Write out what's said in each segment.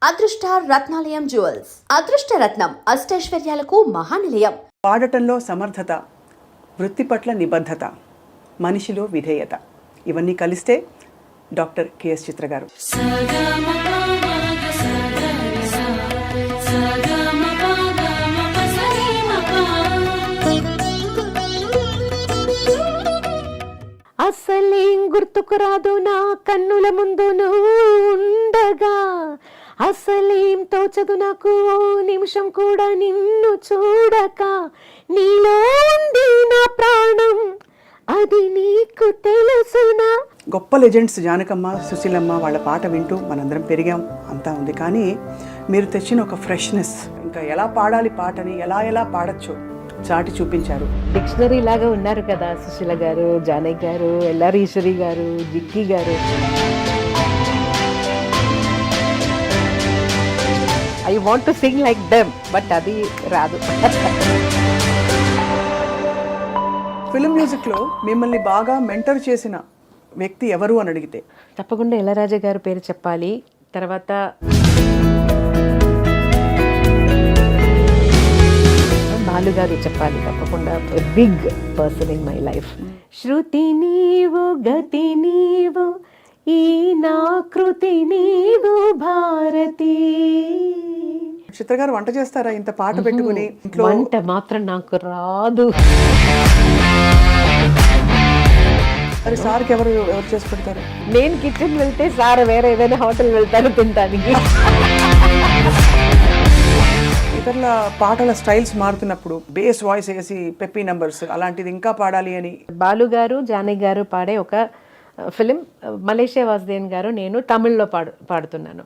అదృష్ట రత్నాలయం జ్యువెల్స్ అదృష్ట రత్నం అష్టైశ్వర్యాలకు మహానిలయం. పాడటంలో సమర్థత, వృత్తి పట్ల నిబద్ధత, మనిషిలో విధేయత, ఇవన్నీ కలిస్తే డాక్టర్ కెఎస్ చిత్ర గారు. అసలేం గుర్తుకు రాదు నా కన్నుల ముందు నువ్వు ఉండగా, అసలేం తోచదు నాకు ఓ నిమిషం కూడా నిన్ను చూడక, నీలో ఉంది నా ప్రాణం అది నీకు తెలుసునా. గొప్ప లెజెండ్స్ జానకమ్మ, సుశీలమ్మ వాళ్ళ పాట వింటూ మనందరం పెరిగాం, అంతా ఉంది. కానీ మీరు తెచ్చిన ఒక ఫ్రెష్నెస్, ఇంకా ఎలా పాడాలి పాటని, ఎలా పాడచ్చు చాటి చూపించారు. డిక్షనరీ లాగా ఉన్నారు కదా సుశీల గారు, జానకి గారు, ఎల్ఆర్ ఈశ్వరి గారు, జిక్కి గారు. I want to sing like them, but అది రాదు. ఫిల్మ్ మ్యూజిక్లో మిమ్మల్ని బాగా మెంటర్ చేసిన వ్యక్తి ఎవరు అని అడిగితే తప్పకుండా ఇళయరాజా గారి పేరు చెప్పాలి. తర్వాత బాలు గారు చెప్పాలి తప్పకుండా. Big person in my life. శృతి నీవు, గతి నీవు, ఈ నా కృతి నీవు భారతి. చిత్ర గారు వంట చేస్తారా ఇంత పాట పెట్టుకుని? వంట మాత్రం నాకు రాదు. మరి సార్కి ఎవరు చేసి పెడతారు? నేను కిచెన్ వెళ్తే సార్ వేరే ఏదైనా హోటల్ వెళ్తాను తినడానికి. ఇతరుల పాటల స్టైల్స్ మారుతున్నప్పుడు బేస్ వాయిస్ వేసి పెప్పీ నంబర్స్ అలాంటిది ఇంకా పాడాలి అని బాలు గారు, జానకి గారు పాడే ఒక ఫిలిం మలేషియా వాసుదేవన్ గారు, నేను తమిళ్లో పాడుతున్నాను.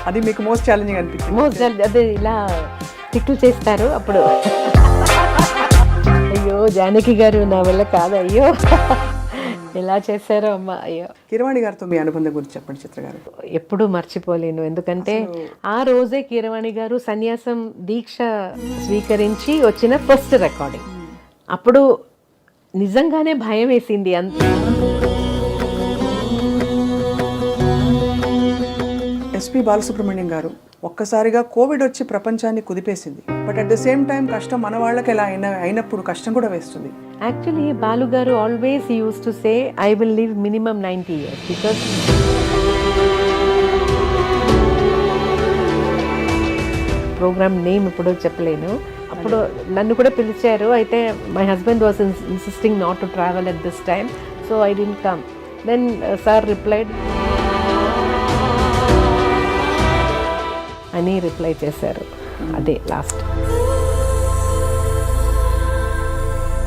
అది మీకు మోస్ట్ ఛాలెంజింగ్ అనిపించింది? అది ఇలా టిక్లు చేస్తారు అప్పుడు. అయ్యో జానకి గారు నా వల్ల కాదు, అయ్యో ఎలా చేశారో అమ్మ, అయ్యో. కీరవాణి గారితో మీ అనుబంధం గురించి చెప్పండి చిత్ర గారు. ఎప్పుడూ మర్చిపోలేను, ఎందుకంటే ఆ రోజే కీరవాణి గారు సన్యాసం దీక్ష స్వీకరించి వచ్చిన ఫస్ట్ రికార్డింగ్. అప్పుడు నిజంగానే భయం వేసింది. ఎస్పి బాలసుబ్రహ్మణ్యం గారు ఒక్కసారిగా కోవిడ్ వచ్చి ప్రపంచాన్ని కుదిపేసింది. But at the same time కష్టం మన వాళ్ళకి ఎలా అయినప్పుడు కష్టం కూడా వేస్తుంది. Actually Balu garu always use to say I will live minimum 90 years because programme name ఇప్పుడు చెప్పలేను. అప్పుడు నన్ను కూడా పిలిచారు, అయితే my husband was insisting not to travel at this time, so I didn't come. Then sir replied అని రిప్లై చేశారు. అదే లాస్ట్.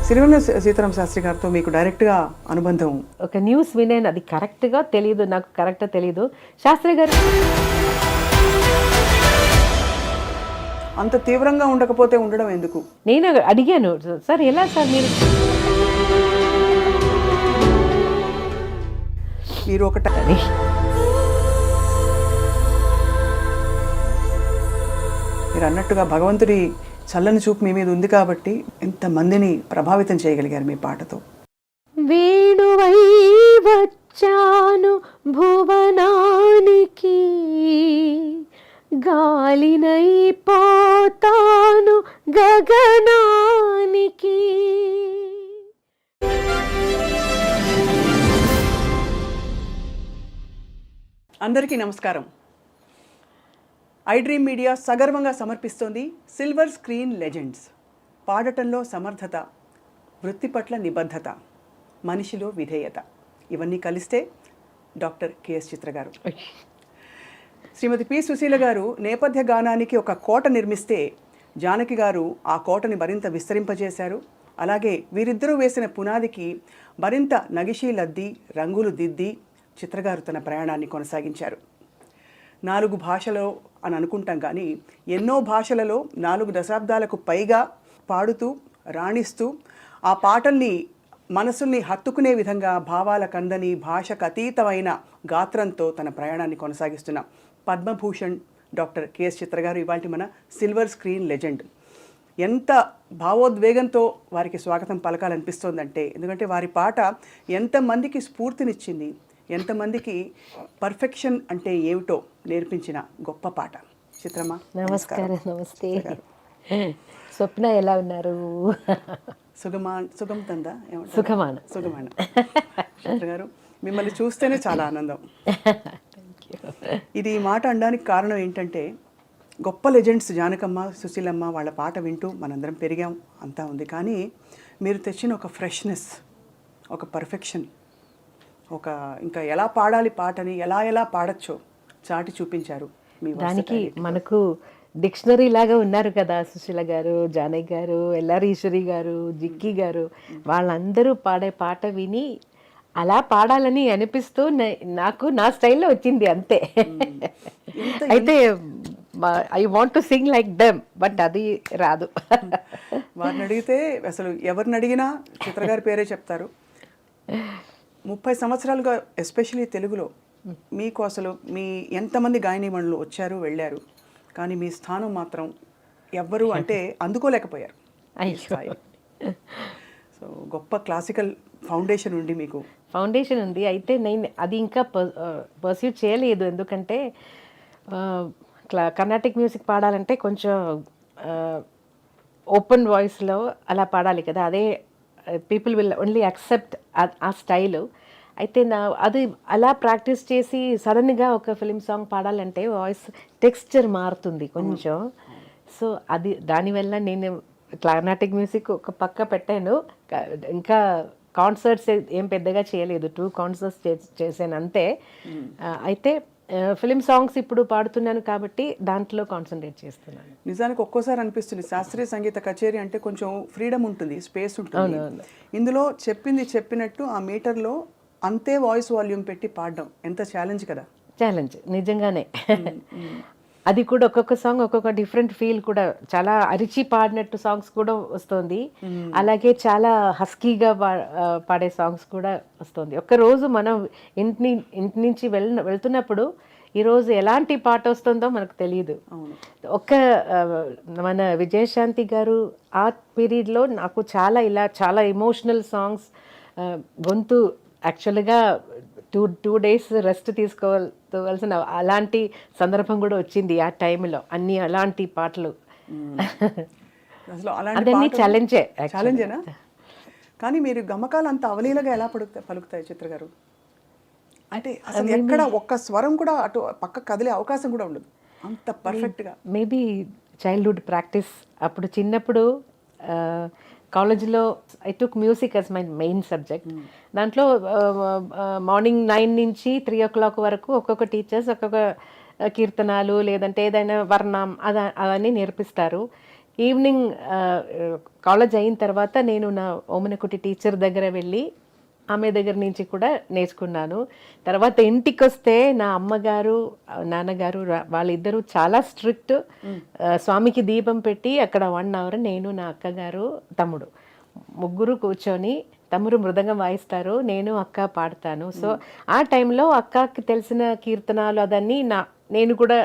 సిరివెన్నెల సీతారామ శాస్త్రి గారితో మీకు డైరెక్ట్గా అనుబంధం? ఒక న్యూస్ వినాను, అది కరెక్ట్గా తెలియదు, నాకు కరెక్ట్గా తెలీదు. శాస్త్రి గారు అంత తీవ్రంగా ఉండకపోతే ఉండడం ఎందుకు? నేను అడిగాను, సార్ ఎలా సార్ మీరు ఒకట మీరు అన్నట్టుగా భగవంతుడి చల్లని చూపు మీ మీద ఉంది కాబట్టి ఎంతమందిని ప్రభావితం చేయగలిగారు మీ పాటతో. వేణువై వచ్చాను భువనానికి, గాలినై పోతాను గగనానికి. అందరికీ నమస్కారం. ఐ డ్రీమ్ మీడియా సగర్వంగా సమర్పిస్తోంది సిల్వర్ స్క్రీన్ లెజెండ్స్. పాడటంలో సమర్థత, వృత్తి పట్ల నిబద్ధత, మనిషిలో విధేయత, ఇవన్నీ కలిస్తే డాక్టర్ కెఎస్ చిత్ర గారు. శ్రీమతి పి సుశీల గారు నేపథ్య గానానికి ఒక కోట నిర్మిస్తే జానకి గారు ఆ కోటని మరింత విస్తరింపజేశారు. అలాగే వీరిద్దరూ వేసిన పునాదికి మరింత నగిషీలద్ది, రంగులు దిద్ది చిత్రగారు తన ప్రయాణాన్ని కొనసాగించారు. 4 భాషలో అని అనుకుంటాం, కానీ ఎన్నో భాషలలో 4 దశాబ్దాలకు పైగా పాడుతూ రాణిస్తూ ఆ పాటల్ని మనసుల్ని హత్తుకునే విధంగా భావాల కందని భాషకు అతీతమైన గాత్రంతో తన ప్రయాణాన్ని కొనసాగిస్తున్న పద్మభూషణ్ డాక్టర్ కెఎస్ చిత్ర గారు ఇవాళ మన సిల్వర్ స్క్రీన్ లెజెండ్. ఎంత భావోద్వేగంతో వారికి స్వాగతం పలకాలనిపిస్తోందంటే, ఎందుకంటే వారి పాట ఎంతమందికి స్ఫూర్తినిచ్చింది, ఎంతమందికి పర్ఫెక్షన్ అంటే ఏమిటో నేర్పించిన గొప్ప పాట. చిత్రమ్మ నమస్కారం. నమస్తే స్వప్న, ఎలా ఉన్నారు? సుగం తందా సుఖమాన. సుగమాన. చిత్ర గారు, మిమ్మల్ని చూస్తేనే చాలా ఆనందం. ఇది ఈ మాట అనడానికి కారణం ఏంటంటే, గొప్ప లెజెండ్స్ జానకమ్మ, సుశీలమ్మ వాళ్ళ పాట వింటూ మనందరం పెరిగాం, అంతా ఉంది. కానీ మీరు తెచ్చిన ఒక ఫ్రెష్నెస్, ఒక పర్ఫెక్షన్, ఒక ఇంకా ఎలా పాడాలి పాటని, ఎలా పాడచ్చో చాటి చూపించారు. మీ దానికి మనకు డిక్షనరీ లాగా ఉన్నారు కదా సుశీల గారు, జానకి గారు, ఎల్ఆర్ ఈశ్వరి గారు, జిక్కి గారు. వాళ్ళందరూ పాడే పాట విని అలా పాడాలని అనిపిస్తూ నాకు నా స్టైల్లో వచ్చింది అంతే. అయితే I want to sing like them, but అది రాదు. వారిని అడిగితే అసలు ఎవరిని అడిగినా చిత్ర గారి పేరే చెప్తారు. 30 సంవత్సరాలుగా ఎస్పెషలీ తెలుగులో మీకు అసలు మీ ఎంతమంది గాయనీమణులు వచ్చారు వెళ్ళారు, కానీ మీ స్థానం మాత్రం ఎవ్వరు అంటే అందుకోలేకపోయారు. సో గొప్ప క్లాసికల్ ఫౌండేషన్ ఉంది మీకు. ఫౌండేషన్ ఉంది. అయితే నేను అది ఇంకా పర్స్యూ చేయలేదు. ఎందుకంటే కర్ణాటిక్ మ్యూజిక్ పాడాలంటే కొంచెం ఓపెన్ వాయిస్లో అలా పాడాలి కదా, అదే పీపుల్ విల్ ఓన్లీ యాక్సెప్ట్ ఆ స్టైలు. అయితే అది అలా ప్రాక్టీస్ చేసి సడన్గా ఒక ఫిలిం సాంగ్ పాడాలంటే వాయిస్ టెక్స్చర్ మారుతుంది కొంచెం. సో అది దానివల్ల నేను కర్ణాటిక్ మ్యూజిక్ ఒక పక్క పెట్టాను. ఇంకా కాన్సర్ట్స్ ఏం పెద్దగా చేయలేదు, 2 కాన్సర్ట్స్ చేశాను అంతే. అయితే ఫిలిం సాంగ్స్ ఇప్పుడు పాడుతున్నాను కాబట్టి దాంట్లో కాన్సన్ట్రేట్ చేస్తున్నాను. నిజానికి ఒక్కోసారి అనిపిస్తుంది శాస్త్రీయ సంగీత కచేరీ అంటే కొంచెం ఫ్రీడమ్ ఉంటుంది, స్పేస్ ఉంటుంది. ఇందులో చెప్పింది చెప్పినట్టు ఆ మీటర్లో అంతే వాయిస్ వాల్యూమ్ పెట్టి పాడడం ఎంత ఛాలెంజ్ కదా. ఛాలెంజ్ నిజంగానే. అది కూడా ఒక్కొక్క సాంగ్ ఒక్కొక్క డిఫరెంట్ ఫీల్ కూడా, చాలా అరిచి పాడినట్టు సాంగ్స్ కూడా వస్తుంది, అలాగే చాలా హస్కీగా పాడే సాంగ్స్ కూడా వస్తుంది. ఒక్కరోజు మనం ఇంటి నుంచి వెళ్తున్నప్పుడు ఈరోజు ఎలాంటి పాట వస్తుందో మనకు తెలియదు. మన విజయశాంతి గారు ఆ పీరియడ్లో నాకు చాలా ఎమోషనల్ సాంగ్స్, గొంతు యాక్చువల్గా 2 days రెస్ట్ తీసుకోవాల్సిన అలాంటి సందర్భం కూడా వచ్చింది ఆ టైంలో. అన్ని అలాంటి పాటలు అదన్నీ ఛాలెంజేనా. కానీ మీరు గమకాలు అంత అవలీలగా ఎలా పలుకుతాయి చిత్ర గారు? అంటే అసలు ఎక్కడ ఒక్క స్వరం కూడా అటు పక్క కదిలే అవకాశం కూడా ఉండదు, అంత పర్ఫెక్ట్గా. Maybe childhood practice. అప్పుడు చిన్నప్పుడు కాలేజ్లో I took music as my main subject. దాంట్లో మార్నింగ్ 9 నుంచి 3 o'clock వరకు ఒక్కొక్క టీచర్స్ ఒక్కొక్క కీర్తనాలు లేదంటే ఏదైనా వర్ణం అవన్నీ నేర్పిస్తారు. ఈవినింగ్ కాలేజ్ అయిన తర్వాత నేను నా ఓమనకుటి టీచర్ దగ్గర వెళ్ళి ఆమె దగ్గర నుంచి కూడా నేర్చుకున్నాను. తర్వాత ఇంటికి వస్తే నా అమ్మగారు నాన్నగారు వాళ్ళిద్దరూ చాలా స్ట్రిక్ట్. స్వామికి దీపం పెట్టి అక్కడ 1 hour నేను నా అక్కగారు తమ్ముడు ముగ్గురు కూర్చొని, తమ్ముడు మృదంగం వాయిస్తారు, నేను అక్క పాడతాను. సో ఆ టైంలో అక్కకి తెలిసిన కీర్తనాలు అదన్నీ నేను కూడా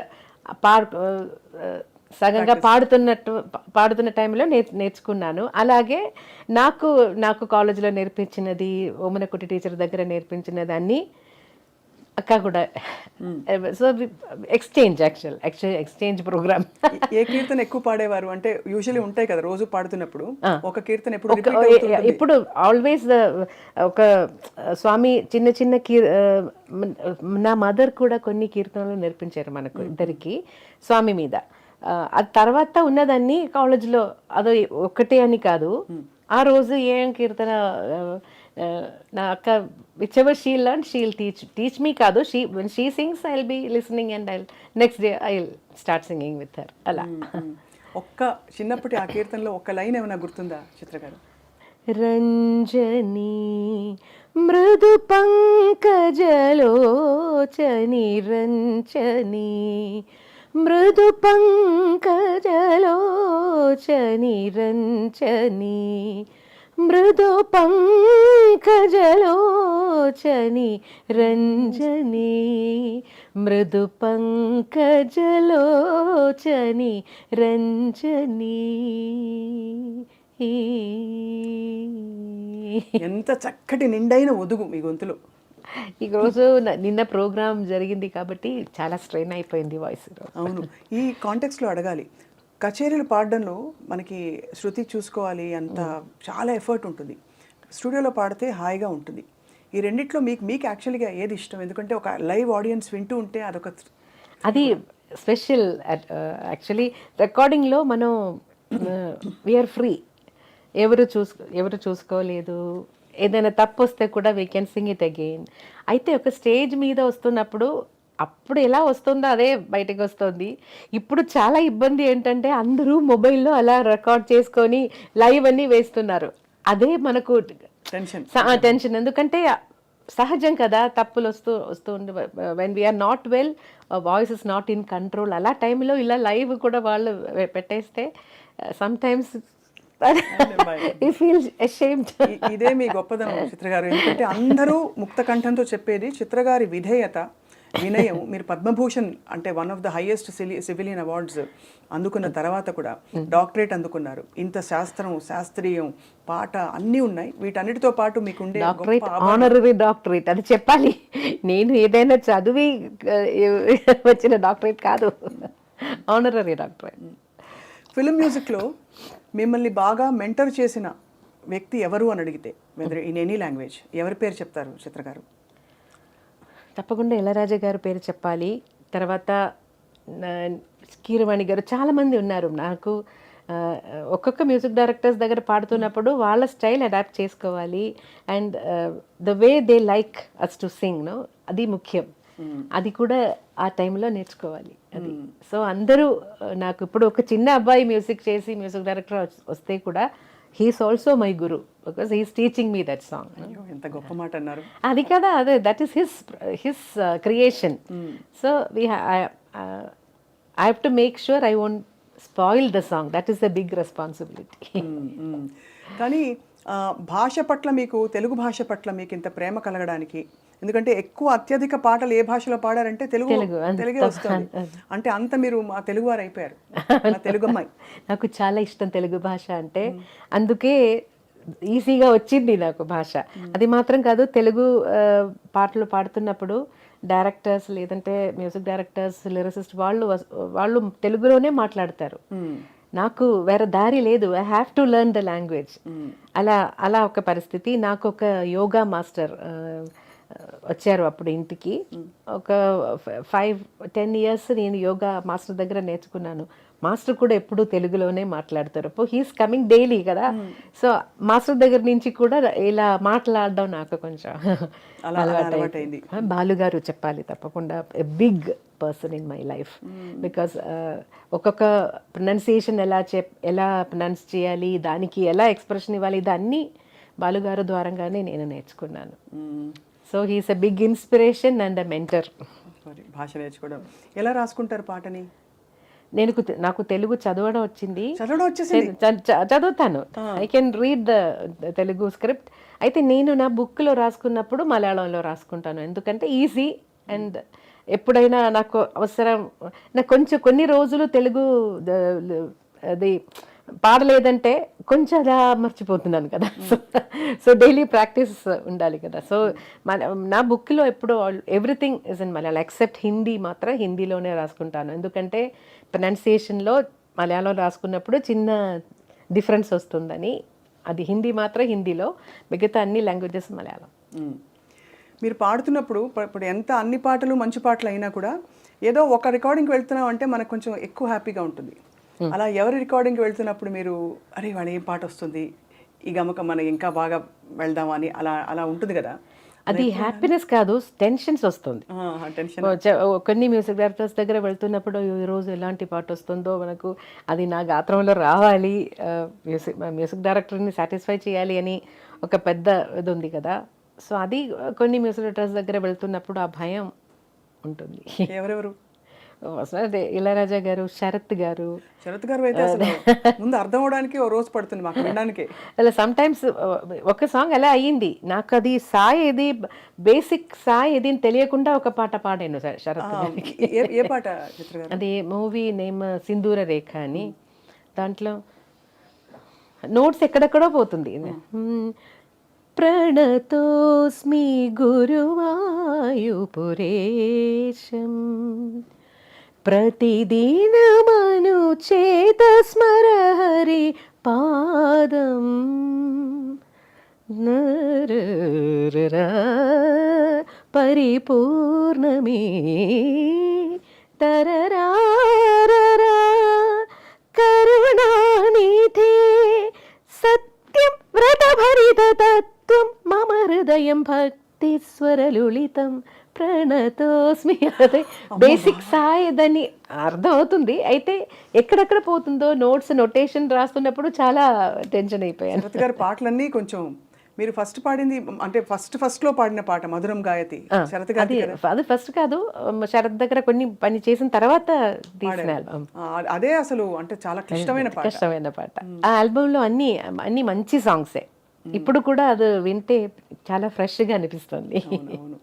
సగంగా పాడుతున్న టైంలో నేర్చుకున్నాను. అలాగే నాకు కాలేజీలో నేర్పించినది, ఓమనకుటి టీచర్ దగ్గర నేర్పించినది అన్నీ అక్క కూడా. So exchange program. ఏ కీర్తన ఎక్కువ పాడేవారు? అంటే యూజువల్లీ ఉంటాయి కదా రోజు పాడుతున్నప్పుడు ఒక కీర్తన ఇప్పుడు ఆల్వేస్ ఒక స్వామి చిన్న నా మదర్ కూడా కొన్ని కీర్తనలు నేర్పించారు మనకు ఇద్దరికి స్వామి మీద. ఆ తర్వాత ఉన్నదాన్ని కాలేజ్లో అదో ఒక్కటే అని కాదు, ఆ రోజు ఏం కీర్తన నా అక్క which ever she learn she will teach me కాదు, when she sings I'll be listening and next day I'll start singing with her. అలా ఒక్క చిన్నప్పటి ఆ కీర్తనలో ఒక్క లైన్ ఏమైనా గుర్తుందా చిత్ర గారు? రంజని మృదు పంకజలోచని రంచని మృదు పంకజలోచని రంచని మృదు పంకజలోచని రంజని మృదు పంకజలోచని రంజని. ఎంత చక్కటి నిండైన ఒదుగు మీ గొంతులో. ఈరోజు నిన్న ప్రోగ్రామ్ జరిగింది కాబట్టి చాలా స్ట్రెయిన్ అయిపోయింది వాయిస్. అవును, ఈ కాంటెక్స్లో అడగాలి, కచేరీలు పాడడంలో మనకి శృతి చూసుకోవాలి, అంత చాలా ఎఫర్ట్ ఉంటుంది. స్టూడియోలో పాడితే హాయిగా ఉంటుంది. ఈ రెండిట్లో మీకు యాక్చువల్గా ఏది ఇష్టం? ఎందుకంటే ఒక లైవ్ ఆడియన్స్ వింటూ ఉంటే అదొక అది స్పెషల్. యాక్చువల్లీ రికార్డింగ్లో మనం వీఆర్ ఫ్రీ, ఎవరు చూసుకోలేదు. ఏదైనా తప్పు వస్తే కూడా we can sing it again. అయితే ఒక స్టేజ్ మీద వస్తున్నప్పుడు అప్పుడు ఎలా వస్తుందో అదే బయటకు వస్తుంది. ఇప్పుడు చాలా ఇబ్బంది ఏంటంటే అందరూ మొబైల్లో అలా రికార్డ్ చేసుకొని లైవ్ అన్నీ వేస్తున్నారు. అదే మనకు టెన్షన్. ఎందుకంటే సహజం కదా, తప్పులు వస్తూ when we are not well, voice is not in control. అలా టైంలో ఇలా లైవ్ కూడా వాళ్ళు పెట్టేస్తే సమ్ టైమ్స్ ఇదే మీ గొప్పదనం చిత్ర గారు. ఎందుకంటే అందరూ ముక్త కంఠంతో చెప్పేది చిత్ర గారి విధేయత, వినయం. మీరు పద్మభూషణ్ అంటే one of the highest civilian awards అందుకున్న తర్వాత కూడా డాక్టరేట్ అందుకున్నారు. ఇంత శాస్త్రీయం పాట అన్నీ ఉన్నాయి. వీటన్నిటితో పాటు మీకుండే డాక్టరేట్, ఆనరరీ డాక్టరేట్ అది చెప్పాలి. నేను ఏదైనా చదివి వచ్చిన డాక్టరేట్ కాదు, ఆనరరీ డాక్టరేట్. ఫిల్మ్ మ్యూజిక్లో మిమ్మల్ని బాగా మెంటర్ చేసిన వ్యక్తి ఎవరు అని అడిగితే, వెదర్ ఇన్ ఎనీ లాంగ్వేజ్, ఎవరి పేరు చెప్తారు చిత్ర గారు? తప్పకుండా ఇళయరాజా గారి పేరు చెప్పాలి. తర్వాత కీరవాణి గారు, చాలామంది ఉన్నారు. నాకు ఒక్కొక్క మ్యూజిక్ డైరెక్టర్స్ దగ్గర పాడుతున్నప్పుడు వాళ్ళ స్టైల్ అడాప్ట్ చేసుకోవాలి. And the way they like us to sing no, అది ముఖ్యం. అది కూడా ఆ టైంలో నేర్చుకోవాలి. అది సో అందరూ నాకు ఇప్పుడు ఒక చిన్న అబ్బాయి మ్యూజిక్ చేసి మ్యూజిక్ డైరెక్టర్ వస్తే కూడా he's also my guru, because he's teaching me that song. ఎంత గొప్ప మాట అన్నారు. అది కదా, అదే that is his creation. So I have to make sure I won't spoil the song. That is the big responsibility. కానీ భాష పట్ల మీకు, తెలుగు భాష పట్ల మీకు ఇంత ప్రేమ కలగడానికి, ఎందుకంటే ఎక్కువ అత్యధిక పాటలు ఏ భాషలో పాడారంటే తెలుగే వస్తుంది. అంటే అంత మీరు మా తెలుగు వారు అయిపోయారు, తెలుగు అమ్మాయి. నాకు చాలా ఇష్టం తెలుగు భాష అంటే, అందుకే ఈజీగా వచ్చింది నాకు భాష. అది మాత్రం కాదు, తెలుగు పాటలు పాడుతున్నప్పుడు డైరెక్టర్స్ లేదంటే మ్యూజిక్ డైరెక్టర్స్, లిరిసిస్ట్ వాళ్ళు తెలుగులోనే మాట్లాడతారు. నాకు వేరే దారి లేదు, I have to learn the language. అలా ఒక పరిస్థితి. నాకు ఒక యోగా మాస్టర్ వచ్చారు అప్పుడు ఇంటికి. ఒక 5-10 years నేను యోగా మాస్టర్ దగ్గర నేర్చుకున్నాను. మాస్టర్ కూడా ఎప్పుడూ తెలుగులోనే మాట్లాడతారు. హీస్ కమింగ్ డైలీ కదా, సో మాస్టర్ దగ్గర నుంచి కూడా ఇలా మాట్లాడడం నాకు కొంచెం అలవాటైంది. బాలుగారు చెప్పాలి తప్పకుండా, big person in my life. Because ఒక్కొక్క ప్రొనౌన్సియేషన్ ఎలా ప్రొనౌన్స్ చేయాలి, దానికి ఎలా ఎక్స్ప్రెషన్ ఇవ్వాలి, ఇదన్నీ బాలుగారు ద్వారంగానే నేను నేర్చుకున్నాను. So he's a big inspiration and a mentor. భాష నేర్చుకోవడం ఎలా రాసుకుంటారు పాటని? నాకు తెలుగు చదవడం వచ్చింది, చదువుతాను. I can read the Telugu script. అయితే నేను నా బుక్లో రాసుకున్నప్పుడు మలయాళంలో రాసుకుంటాను, ఎందుకంటే ఈజీ. అండ్ ఎప్పుడైనా నాకు అవసరం, నాకు కొన్ని రోజులు తెలుగు అది పాడలేదంటే కొంచెం అలా మర్చిపోతున్నాను కదా. సో డైలీ ప్రాక్టీస్ ఉండాలి కదా. సో నా బుక్లో ఎప్పుడు everything is in Malayalam except Hindi. మాత్రం హిందీలోనే రాసుకుంటాను, ఎందుకంటే ప్రొనౌన్సియేషన్లో మలయాళం రాసుకున్నప్పుడు చిన్న డిఫరెన్స్ వస్తుందని. అది హిందీ మాత్రం హిందీలో, మిగతా అన్ని లాంగ్వేజెస్ మలయాళం. మీరు పాడుతున్నప్పుడు ఇప్పుడు ఎంత అన్ని పాటలు మంచి పాటలు అయినా కూడా ఏదో ఒక రికార్డింగ్కి వెళ్తున్నాం అంటే మనకు కొంచెం ఎక్కువ హ్యాపీగా ఉంటుంది. అలా ఎవరి రికార్డింగ్కి వెళ్తున్నప్పుడు మీరు అరే వాడు ఏం పాట వస్తుంది, ఈ గమక మనం ఇంకా బాగా వెళ్దామని అలా ఉంటుంది కదా? అది హ్యాపీనెస్ కాదు, టెన్షన్స్ వస్తుంది. కొన్ని మ్యూజిక్ డైరెక్టర్స్ దగ్గర వెళ్తున్నప్పుడు ఈరోజు ఎలాంటి పాట వస్తుందో మనకు, అది నా గాత్రంలో రావాలి, మ్యూజిక్ డైరెక్టర్ని సాటిస్ఫై చేయాలి అని ఒక పెద్ద ఇది ఉంది కదా. సో అది కొన్ని మ్యూజిక్ డైరెక్టర్స్ దగ్గర వెళ్తున్నప్పుడు ఆ భయం ఉంటుంది. ఎవరెవరు? అదే ఇళయరాజా గారు, శరత్ గారు. శరత్ గారు అయితే అసలు ముందు అర్థం అవడానికి ఓ రోజు పడుతుంది మాకు వినడానికి. అలా సమ్ టైమ్స్ ఒక సాంగ్ అలా అయ్యింది నాకు, అది సాయి ఏది బేసిక్ సాయి ఏది అని తెలియకుండా ఒక పాట పాడాను శరత్ గారికి. ఏ పాట చిత్ర గారు? అది మూవీ నేమ్ సింధూర రేఖ అని. దాంట్లో నోట్స్ ఎక్కడెక్కడో పోతుంది. ప్రణతోస్మి గురువాయుపురేశం ప్రతిదినమను చేత స్మర హరి పాదం పరిపూర్ణమే తరరారరా కరుణానిధే సత్యం వ్రతభరిత తత్వం మమ హృదయం భక్తి స్వరలుళితం ప్రణతోస్మి. అదే బేసిక్ సాయి దాన్ని అర్థం అవుతుంది, అయితే ఎక్కడెక్కడ పోతుందో నోట్స్ నొటేషన్ రాస్తున్నప్పుడు చాలా టెన్షన్ అయిపోయాను. శరత్ గారి పాటలన్నీ కొంచెం మీరు ఫస్ట్ పాడింది అంటే ఫస్ట్ లో పాడిన పాట మధురం గాయతి శరత్ గారి. అది ఫస్ట్ కాదు, శరత్ దగ్గర కొన్ని పని చేసిన తర్వాత తీసిన ఆల్బమ్. అదే అసలు అంటే చాలా కష్టమైన పాట. ఆ ఆల్బమ్ లో అన్ని మంచి సాంగ్సే. ఇప్పుడు కూడా అది వింటే చాలా ఫ్రెష్ గా అనిపిస్తుంది. అవును,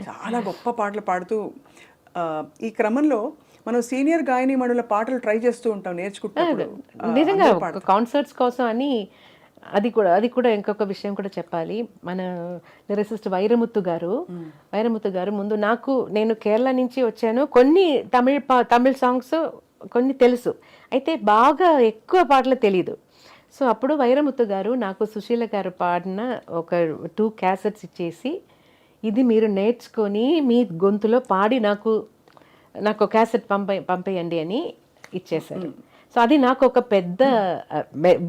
చాలా గొప్ప పాటలు పాడుతూ ఈ క్రమంలో మనం సీనియర్ గాయని మణుల పాటలు ట్రై చేస్తూ ఉంటాం నేర్చుకుంటున్నప్పుడు. నిజంగా కాన్సర్ట్స్ కోసం అని. అది కూడా ఇంకొక విషయం కూడా చెప్పాలి. మన లిరిసిస్ట్ వైరముత్తు గారు ముందు నేను కేరళ నుంచి వచ్చాను, కొన్ని తమిళ్ సాంగ్స్ కొన్ని తెలుసు, అయితే బాగా ఎక్కువ పాటలు తెలీదు. సో అప్పుడు వైరముత్తు గారు నాకు సుశీల గారు పాడిన ఒక 2 క్యాసెట్స్ ఇచ్చేసి, ఇది మీరు నేర్చుకొని మీ గొంతులో పాడి నాకు క్యాసెట్ పంపేయండి అని ఇచ్చేశారు. సో అది నాకు ఒక పెద్ద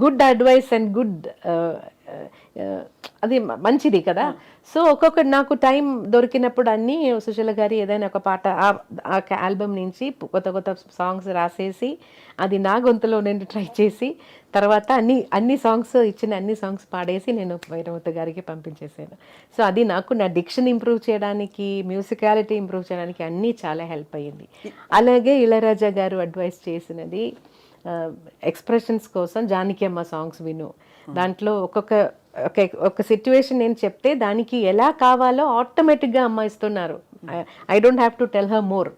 గుడ్ అడ్వైస్ అండ్ గుడ్ అది మంచిది కదా. సో ఒక్కొక్కటి నాకు టైం దొరికినప్పుడు అన్నీ సుశీల గారి ఏదైనా ఒక పాట ఆ ఆల్బమ్ నుంచి కొత్త సాంగ్స్ రాసేసి అది నా గొంతులో నేను ట్రై చేసి తర్వాత అన్ని సాంగ్స్ పాడేసి నేను వైరముత్తు గారికి పంపించేసాను. సో అది నాకు నా డిక్షన్ ఇంప్రూవ్ చేయడానికి, మ్యూజికాలిటీ ఇంప్రూవ్ చేయడానికి అన్నీ చాలా హెల్ప్ అయ్యింది. అలాగే ఇళయరాజా గారు అడ్వైస్ చేసినది ఎక్స్ప్రెషన్స్ కోసం జానకి అమ్మ సాంగ్స్ విను. దాంట్లో ఒక సిచ్యువేషన్ నేను చెప్తే దానికి ఎలా కావాలో ఆటోమేటిక్గా అమ్మ ఇస్తున్నారు. I don't have to tell her more.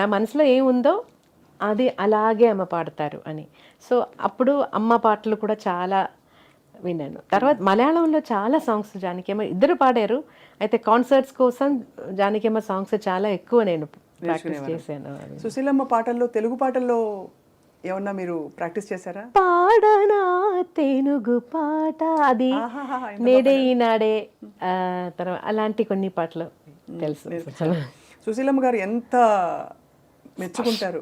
నా మనసులో ఏముందో అది అలాగే అమ్మ పాడతారు అని. సో అప్పుడు అమ్మ పాటలు కూడా చాలా విన్నాను. తర్వాత మలయాళంలో చాలా సాంగ్స్ జానకి అమ్మ ఇద్దరు పాడారు, అయితే కాన్సర్ట్స్ కోసం జానకి అమ్మ సాంగ్స్ చాలా ఎక్కువ నేను ప్రాక్టీస్ చేశాను. సుశీలమ్మ పాటల్లో తెలుగు పాటల్లో ఏమన్నా మీరు ప్రాక్టీస్ చేశారా? పాడనా తెనుగు పాట, అది నేడే ఈనాడే, తర్వాత అలాంటి కొన్ని పాటలు తెలుసు. సుశీలమ్మ గారు ఎంత మెచ్చుకుంటారు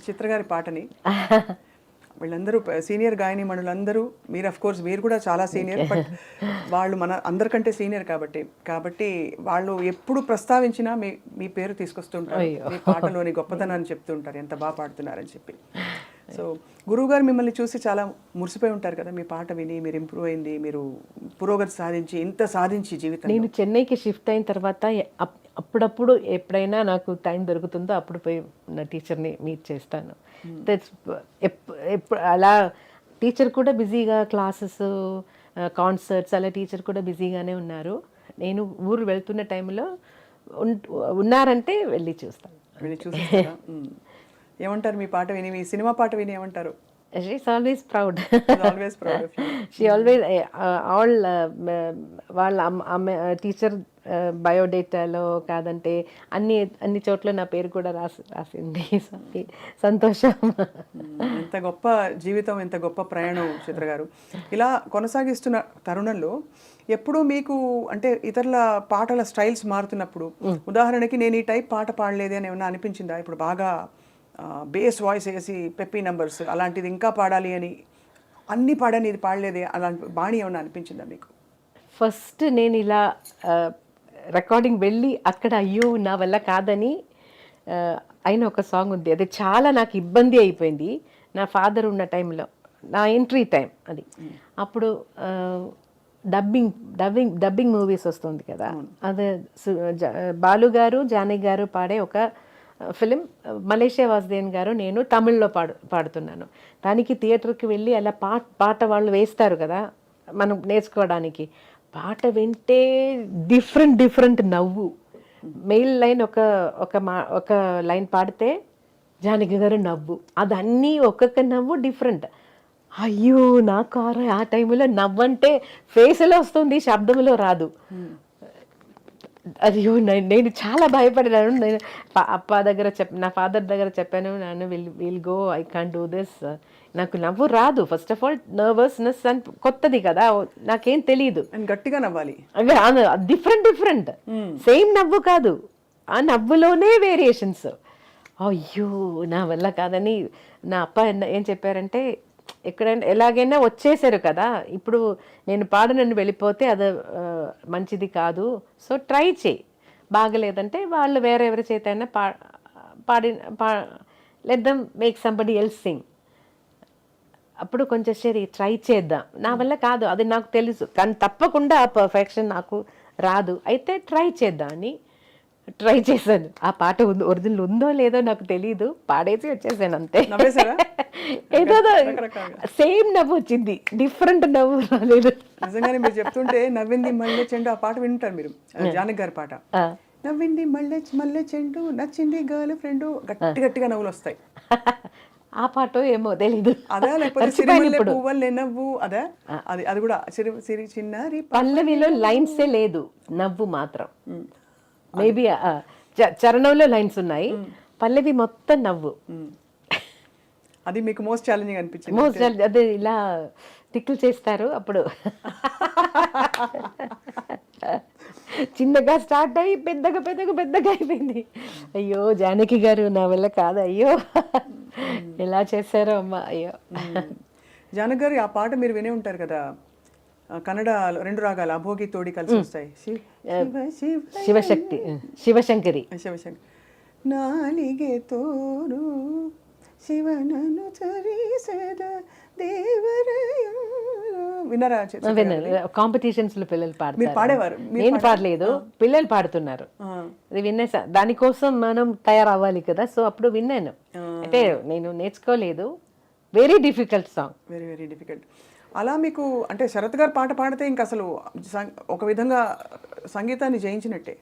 చిత్ర గారి పాటని. వీళ్ళందరూ సీనియర్ గాయని మణులందరూ, మీరు అఫ్ కోర్స్ మీరు కూడా చాలా సీనియర్, బట్ వాళ్ళు మన అందరికంటే సీనియర్ కాబట్టి వాళ్ళు ఎప్పుడు ప్రస్తావించినా మీ పేరు తీసుకొస్తుంటారు, మీ పాటలోని గొప్పతనాన్ని చెప్తూ ఉంటారు, ఎంత బాగా పాడుతున్నారని చెప్పి. సో గురువు గారు మిమ్మల్ని చూసి చాలా మురిసిపోయి ఉంటారు కదా, మీ పాట విని మీరు ఇంప్రూవ్ అయింది, మీరు పురోగతి సాధించి ఇంత సాధించి జీవితం. నేను చెన్నైకి షిఫ్ట్ అయిన తర్వాత అప్పుడప్పుడు ఎప్పుడైనా నాకు టైం దొరుకుతుందో అప్పుడు పోయి నా టీచర్ని మీట్ చేస్తాను. అలా టీచర్ కూడా బిజీగా క్లాసెస్, కాన్సర్ట్స్ అలా టీచర్ కూడా బిజీగానే ఉన్నారు. నేను ఊరు వెళ్తున్న టైంలో ఉన్నారంటే వెళ్ళి చూస్తాను. ఏమంటారు మీ పాట విని, మీ సినిమా పాట విని ఏమంటారు? She's always proud. Always proud of you. She always all వాళ్ళ టీచర్ బయోడేటాలో కాదంటే అన్ని చోట్ల నా పేరు కూడా రాసింది. సంతోషం. ఎంత గొప్ప జీవితం, ఎంత గొప్ప ప్రయాణం చిత్ర గారు. ఇలా కొనసాగిస్తున్న తరుణంలో ఎప్పుడు మీకు అంటే ఇతరుల పాటల స్టైల్స్ మారుతున్నప్పుడు, ఉదాహరణకి నేను ఈ టైప్ పాట పాడలేదే అని ఏమన్నా అనిపించిందా? ఇప్పుడు బాగా బేస్ వాయిస్ వేసి పెప్పీ నంబర్స్ అలాంటిది ఇంకా పాడాలి అని అన్ని పాడని ఇది పాడలేదే అలాంటి బాణి ఏమన్నా అనిపించిందా మీకు? ఫస్ట్ నేను ఇలా రికార్డింగ్ వెళ్ళి అక్కడ అయ్యో నా వల్ల కాదని అయిన ఒక సాంగ్ ఉంది, అది చాలా నాకు ఇబ్బంది అయిపోయింది. నా ఫాదర్ ఉన్న టైంలో, నా ఎంట్రీ టైం అది. అప్పుడు డబ్బింగ్ మూవీస్ వస్తుంది కదా, అదే బాలు గారు జానకి గారు పాడే ఒక ఫిలిం, మలేషియా వాసుదేవన్ గారు నేను తమిళ్లో పాడుతున్నాను. దానికి థియేటర్కి వెళ్ళి అలా పాట వాళ్ళు వేస్తారు కదా మనం నేర్చుకోవడానికి. పాట వింటే డిఫరెంట్ నవ్వు. మెయిల్ లైన్ ఒక లైన్ పాడితే జానకి గారు నవ్వు, అదన్నీ ఒక్కొక్క నవ్వు డిఫరెంట్. అయ్యో నాకు ఆ టైంలో నవ్వంటే ఫేస్లో వస్తుంది, శబ్దంలో రాదు. అయ్యో నేను చాలా భయపడినాను. నేను అప్ప దగ్గర నా ఫాదర్ దగ్గర చెప్పాను, నాన్న will go, I can't do this. నాకు నవ్వు రాదు. ఫస్ట్ ఆఫ్ ఆల్ నర్వస్నెస్ అని కొత్తది కదా, నాకేం తెలియదు. గట్టిగా నవ్వాలి, డిఫరెంట్ సేమ్ నవ్వు కాదు, ఆ నవ్వులోనే వేరియేషన్స్. అయ్యో నా వల్ల కాదని నా అప్ప ఏం చెప్పారంటే, ఎక్కడైనా ఎలాగైనా వచ్చేసారు కదా, ఇప్పుడు నేను నన్ను వెళ్ళిపోతే అది మంచిది కాదు, సో ట్రై చేయి, బాగలేదంటే వాళ్ళు వేరే ఎవరి చేత అయినా let them make somebody else Singh. అప్పుడు కొంచెం సరే ట్రై చేద్దాం, నా వల్ల కాదు అది నాకు తెలుసు, కానీ తప్పకుండా ఆ పర్ఫెక్షన్ నాకు రాదు, అయితే ట్రై చేద్దాం అని ట్రై చేశాను. ఆ పాట ఒరిజినల్ ఉందో లేదో నాకు తెలియదు, పాడేసి వచ్చేసాను అంతే. ఏదో సేమ్ నవ్వు వచ్చింది, డిఫరెంట్ నవ్వు రాలేదు. నిజంగానే మీరు చెప్తుంటే నవ్వింది మల్లె చెండు ఆ పాట వింటారు మీరు, జానకి గారి పాట. నవ్వింది మల్లె చెండు, నచ్చింది గర్ల్ ఫ్రెండ్, గట్టిగా నవ్వులు వస్తాయి. ఆ పాట ఏమో తెలీదు. అదా లేకపోతే పువ్వులే నవ్వు, అదా? అది కూడా సిరి చిన్నారి. పల్లవిలో లైన్సే లేదు, నవ్వు మాత్రం. మేబీ చరణంలో లైన్స్ ఉన్నాయి, పల్లవి మొత్తం నవ్వు. అది మీకు మోస్ట్ ఛాలెంజింగ్ అనిపించింది? మోస్ట్ ఛాలెంజ్ అదే, ఇలా టిక్కులు చేస్తారు అప్పుడు. చిన్నగా స్టార్ట్ అయ్యి పెద్దగా అయిపోయింది. అయ్యో జానకి గారు నా వల్ల కాదు, అయ్యో ఎలా చేశారో అమ్మ, అయ్యో. జానకి గారు ఆ పాట మీరు వినే ఉంటారు కదా, కన్నడ 2 రాగాలు అభోగి తోడి కలిసి వస్తాయి, శివశంకరి. నాలిగే తోడు శివనను చరిసద దేవరయం. విన్నారా? కాంపిటీషన్స్ లో పిల్లలు మీరు పాడేవారు? నేను పాడలేదు, పిల్లలు పాడుతున్నారు, అది వినేసా. దానికోసం మనం తయారవ్వాలి కదా, సో అప్పుడు విన్నాను. అంటే నేను నేర్చుకోలేదు. Very difficult song, very difficult. అలా మీకు అంటే శరత్ గారు పాట పాడితే ఇంకా అసలు ఒక విధంగా సంగీతాన్ని జయించినట్టే.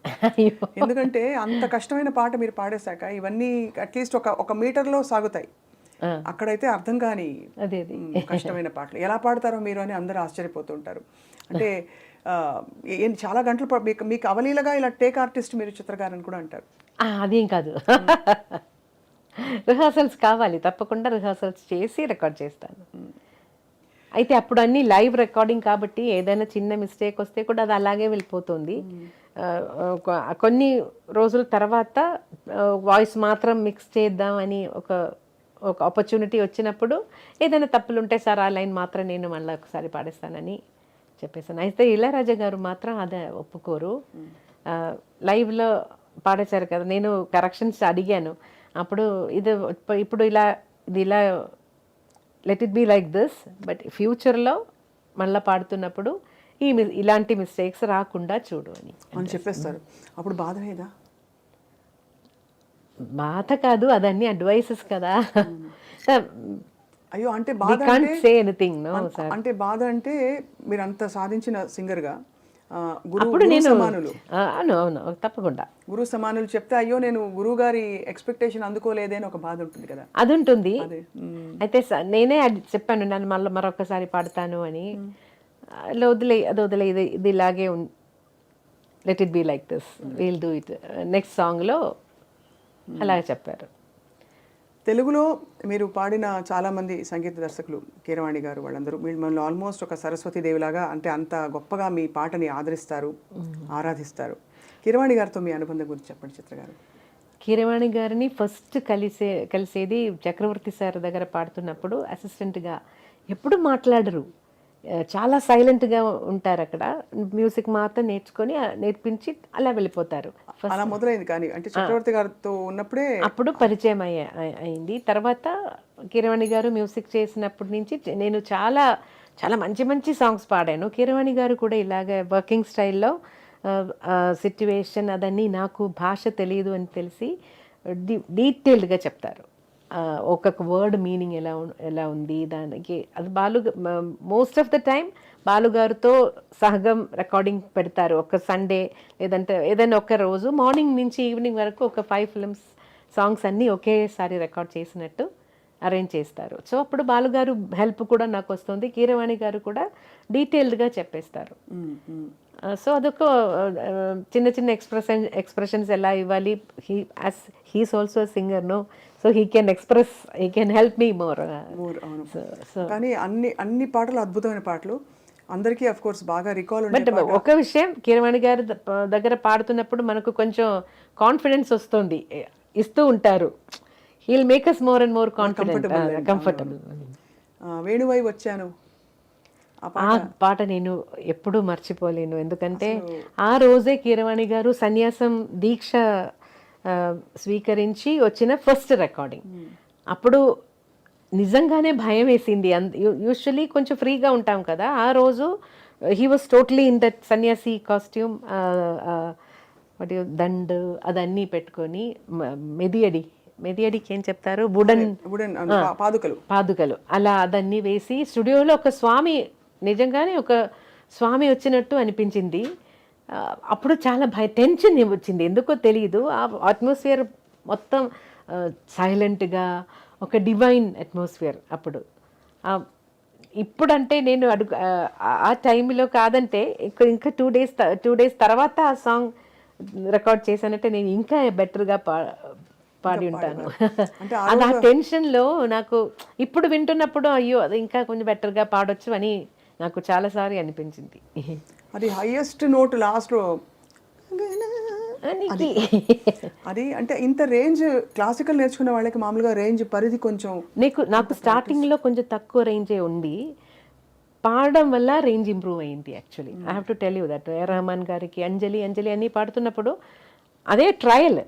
ఎందుకంటే అంత కష్టమైన పాట మీరు పాడేశాక ఇవన్నీ అట్లీస్ట్ ఒక మీటర్లో సాగుతాయి. అక్కడైతే అర్థం కాని కష్టమైన పాటలు ఎలా పాడతారో మీరు అని అందరూ ఆశ్చర్యపోతుంటారు. అంటే చాలా గంటలు మీకు అవలీలగా ఇలా టేక్ ఆర్టిస్ట్ మీరు చిత్రగారని కూడా అంటారు. అదేం కాదు, రిహార్సల్స్ కావాలి, తప్పకుండా రిహార్సల్స్ చేసి రికార్డ్ చేస్తాను. అయితే అప్పుడు అన్ని లైవ్ రికార్డింగ్ కాబట్టి ఏదైనా చిన్న మిస్టేక్ వస్తే కూడా అది అలాగే వెళ్ళిపోతుంది. కొన్ని రోజుల తర్వాత వాయిస్ మాత్రం మిక్స్ చేద్దామని ఒక ఆపర్చునిటీ వచ్చినప్పుడు ఏదైనా తప్పులు ఉంటే సార్ ఆ లైన్ మాత్రం నేను మళ్ళీ ఒకసారి పాడేస్తానని చెప్పేసాను. అయితే ఇళయరాజా గారు మాత్రం అదే ఒప్పుకోరు. లైవ్లో పాడేశారు కదా, నేను కరెక్షన్స్ అడిగాను. అప్పుడు ఇప్పుడు ఇది ఇలా let it be like this, but ఫ్యూచర్లో మళ్ళీ పాడుతున్నప్పుడు ఇలాంటి మిస్టేక్స్ రాకుండా చూడు అని చెప్పేస్తారు. అప్పుడు బాధ లేదా? బాధ కాదు, అదన్నీ అడ్వైసెస్ కదా. అయ్యో అంటే బాధ అంటే బాధ అంటే మీరు అంత సాధించిన సింగర్గా అప్పుడు నేను అవును తప్పకుండా గురువు సమానులు చెప్తే అయ్యో నేను గురువు గారి ఎక్స్పెక్టేషన్ అందుకోలేదే అని ఒక బాధ ఉంటుంది కదా. అది ఉంటుంది. అయితే నేనే చెప్పాను, నన్ను మళ్ళీ మరొకసారి పాడతాను అని. వదిలే ఇది ఇలాగే let it be like this, will do it next సాంగ్లో అలాగే చెప్పారు. తెలుగులో మీరు పాడిన చాలామంది సంగీత దర్శకులు, కీరవాణి గారు, వాళ్ళందరూ మిమ్మల్ని ఆల్మోస్ట్ ఒక సరస్వతీదేవిలాగా అంటే అంత గొప్పగా మీ పాటని ఆదరిస్తారు, ఆరాధిస్తారు. కీరవాణి గారితో మీ అనుబంధం గురించి చెప్పండి చిత్ర గారు. కీరవాణి గారిని ఫస్ట్ కలిసేది చక్రవర్తి సార్ దగ్గర పాడుతున్నప్పుడు. అసిస్టెంట్గా ఎప్పుడు మాట్లాడరు, చాలా సైలెంట్గా ఉంటారు. అక్కడ మ్యూజిక్ మాత్రం నేర్పించి అలా వెళ్ళిపోతారు. అలా మొదలైంది. కానీ అంటే చక్రవర్తి గారితో ఉన్నప్పుడే అప్పుడు పరిచయం అయింది. తర్వాత కీరవాణి గారు మ్యూజిక్ చేసినప్పటి నుంచి నేను చాలా చాలా మంచి మంచి సాంగ్స్ పాడాను. కీరవాణి గారు కూడా ఇలాగే వర్కింగ్ స్టైల్లో సిట్యువేషన్ అదన్నీ నాకు భాష తెలియదు అని తెలిసి డీటెయిల్డ్గా చెప్తారు. ఒక్కొక్క వర్డ్ మీనింగ్ ఎలా ఉంది దానికి. అది మోస్ట్ ఆఫ్ ద టైం బాలుగారితో సహగం రికార్డింగ్ పెడతారు. ఒక సండే లేదంటే ఏదైనా ఒక రోజు మార్నింగ్ నుంచి ఈవినింగ్ వరకు ఒక 5 ఫిల్మ్స్ సాంగ్స్ అన్నీ ఒకేసారి రికార్డ్ చేసినట్టు అరేంజ్ చేస్తారు. సో అప్పుడు బాలుగారు హెల్ప్ కూడా నాకు వస్తుంది. కీరవాణి గారు కూడా డీటెయిల్డ్గా చెప్పేస్తారు. సో అదొక చిన్న చిన్న ఎక్స్ప్రెషన్స్ ఎలా ఇవ్వాలి. He's also singer no, so he can help me more. కానీ అన్ని పాటలు అద్భుతమైన పాటలు, అందరికీ అఫ్ కోర్స్ బాగా రికాల్. బట్ ఒక విషయం, కీరవాణి గారి దగ్గర పాడుతున్నప్పుడు మనకు కొంచెం కాన్ఫిడెన్స్ వస్తుంది, ఇస్తూ ఉంటారు. He'll make us more and more comfortable. వేణువై వచ్చాను ఆ పాట నేను ఎప్పుడూ మర్చిపోలేను. ఎందుకంటే ఆ రోజే కీరవాణి గారు సన్యాసం దీక్ష స్వీకరించి వచ్చిన ఫస్ట్ రికార్డింగ్. అప్పుడు నిజంగానే భయం వేసింది. యూజువలీ కొంచెం ఫ్రీగా ఉంటాం కదా, ఆ రోజు he was totally in that సన్యాసి కాస్ట్యూమ్, దండ్ అదన్నీ పెట్టుకొని మెదియడికి ఏం చెప్తారు, వుడెన్ పాదుకలు అలా అదన్నీ వేసి స్టూడియోలో ఒక స్వామి, నిజంగానే ఒక స్వామి వచ్చినట్టు అనిపించింది. అప్పుడు చాలా టెన్షన్ వచ్చింది, ఎందుకో తెలియదు. ఆ అట్మాస్ఫియర్ మొత్తం సైలెంట్గా ఒక డివైన్ అట్మాస్ఫియర్ అప్పుడు. ఇప్పుడంటే నేను ఆ టైంలో కాదంటే ఇంకా 2 డేస్ తర్వాత ఆ సాంగ్ రికార్డ్ చేశానంటే నేను ఇంకా బెటర్గా పాడి ఉంటాను. అది ఆ టెన్షన్లో నాకు ఇప్పుడు వింటున్నప్పుడు అయ్యో అది ఇంకా కొంచెం బెటర్గా పాడొచ్చు అని నాకు చాలాసారి అనిపించింది. అది హైయెస్ట్ నోట్ లాస్ట్లో అది అంటే ఇంత రేంజ్ క్లాసికల్ నేర్చుకునే వాళ్ళకి మామూలుగా రేంజ్ పరిధి కొంచెం నాకు స్టార్టింగ్లో కొంచెం తక్కువ రేంజే ఉంది. పాడడం వల్ల రేంజ్ ఇంప్రూవ్ అయ్యింది. Actually I have to tell you that A Rahman గారికి అంజలి అన్నీ పాడుతున్నప్పుడు అదే ట్రయల్.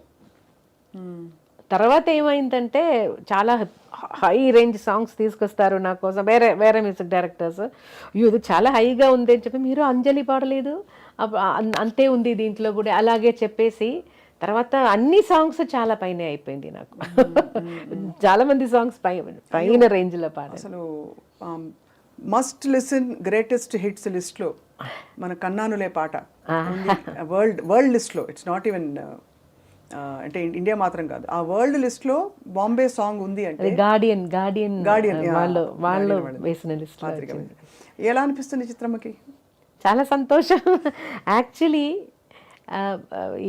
తర్వాత ఏమైందంటే చాలా హై రేంజ్ సాంగ్స్ తీసుకొస్తారు నా కోసం వేరే మ్యూజిక్ డైరెక్టర్స్. ఇది చాలా హైగా ఉంది అని చెప్పి మీరు అంజలి పాడలేదు, అంతే ఉంది దీంట్లో కూడా అలాగే చెప్పేసి తర్వాత అన్ని సాంగ్స్ చాలా పైన అయిపోయింది నాకు. చాలా మంది సాంగ్స్ పైన రేంజ్లో పాడారు. అసలు మస్ట్ లిసన్ గ్రేటెస్ట్ హిట్స్ లిస్ట్లో మన కన్నానులే పాట వరల్డ్ లిస్ట్లో, ఇట్స్ నాట్ ఈవెన్ అంటే ఇండియా మాత్రం కాదు, ఆ వరల్డ్ లిస్ట్లో బాంబే సాంగ్ ఉంది అంటే గార్డియన్ వాళ్ళు వేసిన లిస్ట్. ఎలా అనిపిస్తుంది చిత్రమ్మకి? చాలా సంతోషం. యాక్చువల్లీ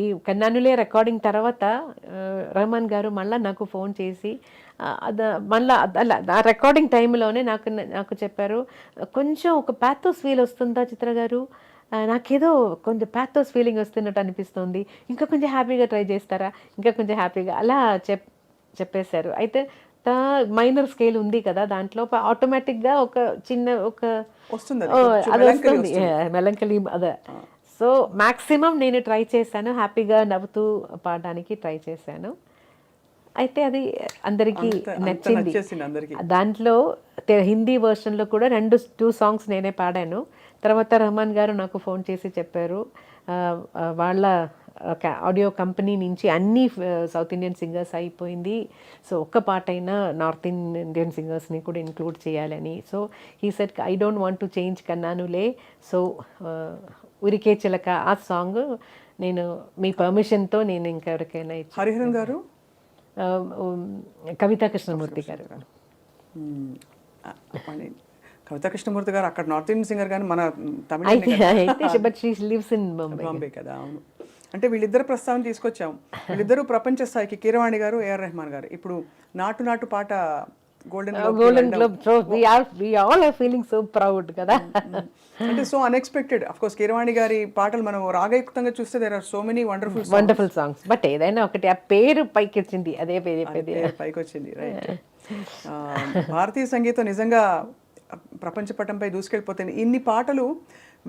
ఈ కన్నానులే రికార్డింగ్ తర్వాత రెహమాన్ గారు మళ్ళీ నాకు ఫోన్ చేసి మళ్ళీ ఆ రికార్డింగ్ టైంలోనే నాకు చెప్పారు, కొంచెం ఒక ప్యాథోస్ ఫీల్ వస్తుందా చిత్ర గారు, నాకేదో కొంచెం ప్యాథోస్ ఫీలింగ్ వస్తున్నట్టు అనిపిస్తుంది, ఇంకా కొంచెం హ్యాపీగా ట్రై చేస్తారా, ఇంకా కొంచెం హ్యాపీగా అలా చెప్పేశారు. అయితే మైనర్ స్కేల్ ఉంది కదా, దాంట్లో ఆటోమేటిక్గా ఒక చిన్న అది వస్తుంది మెలంకలీ అదే. సో మ్యాక్సిమం నేను ట్రై చేశాను, హ్యాపీగా నవ్వుతూ పాడడానికి ట్రై చేశాను. అయితే అది అందరికీ నచ్చింది. దాంట్లో హిందీ వర్షన్లో కూడా 2 సాంగ్స్ నేనే పాడాను. తర్వాత రెహమాన్ గారు నాకు ఫోన్ చేసి చెప్పారు, వాళ్ళ ఆడియో కంపెనీ నుంచి అన్ని సౌత్ ఇండియన్ సింగర్స్ అయిపోయింది, సో ఒక్క పాట అయినా నార్త్ ఇండియన్ సింగర్స్ని కూడా ఇంక్లూడ్ చేయాలని. So he said I don't want to change కన్నానులే, సో ఉరికే చిలక ఆ సాంగ్ నేను మీ పర్మిషన్తో నేను ఇంకెవరికైనా ఇచ్చి. హరిహరన్ గారు, కవితా కృష్ణమూర్తి గారు. కవితా కృష్ణమూర్తి గారు అక్కడ నార్త్ ఇండియన్ సింగర్, కానీ మన తమిళ బాంబే కదా. అవును, అంటే వీళ్ళిద్దరు ప్రస్తావన తీసుకొచ్చాము. వీళ్ళిద్దరూ ప్రపంచ స్థాయికి, కీరవాణి గారు, ఏఆర్ రెహమాన్ గారు. ఇప్పుడు నాటు పాట Golden Globe we all are feeling so proud కదా. అంటే so unexpected. Of course Keeravani గారి పాటలు మనం రాగయుక్తంగా చూస్తే there are so many wonderful songs, but ఏదైనా ఒకటి ఆ పేరు పైకి వచ్చింది, అదే పైకి వచ్చింది. రైట్. భారతీయ సంగీతం నిజంగా ప్రపంచ పటంపై దూసుకెళ్ళిపోతుంది. ఇన్ని పాటలు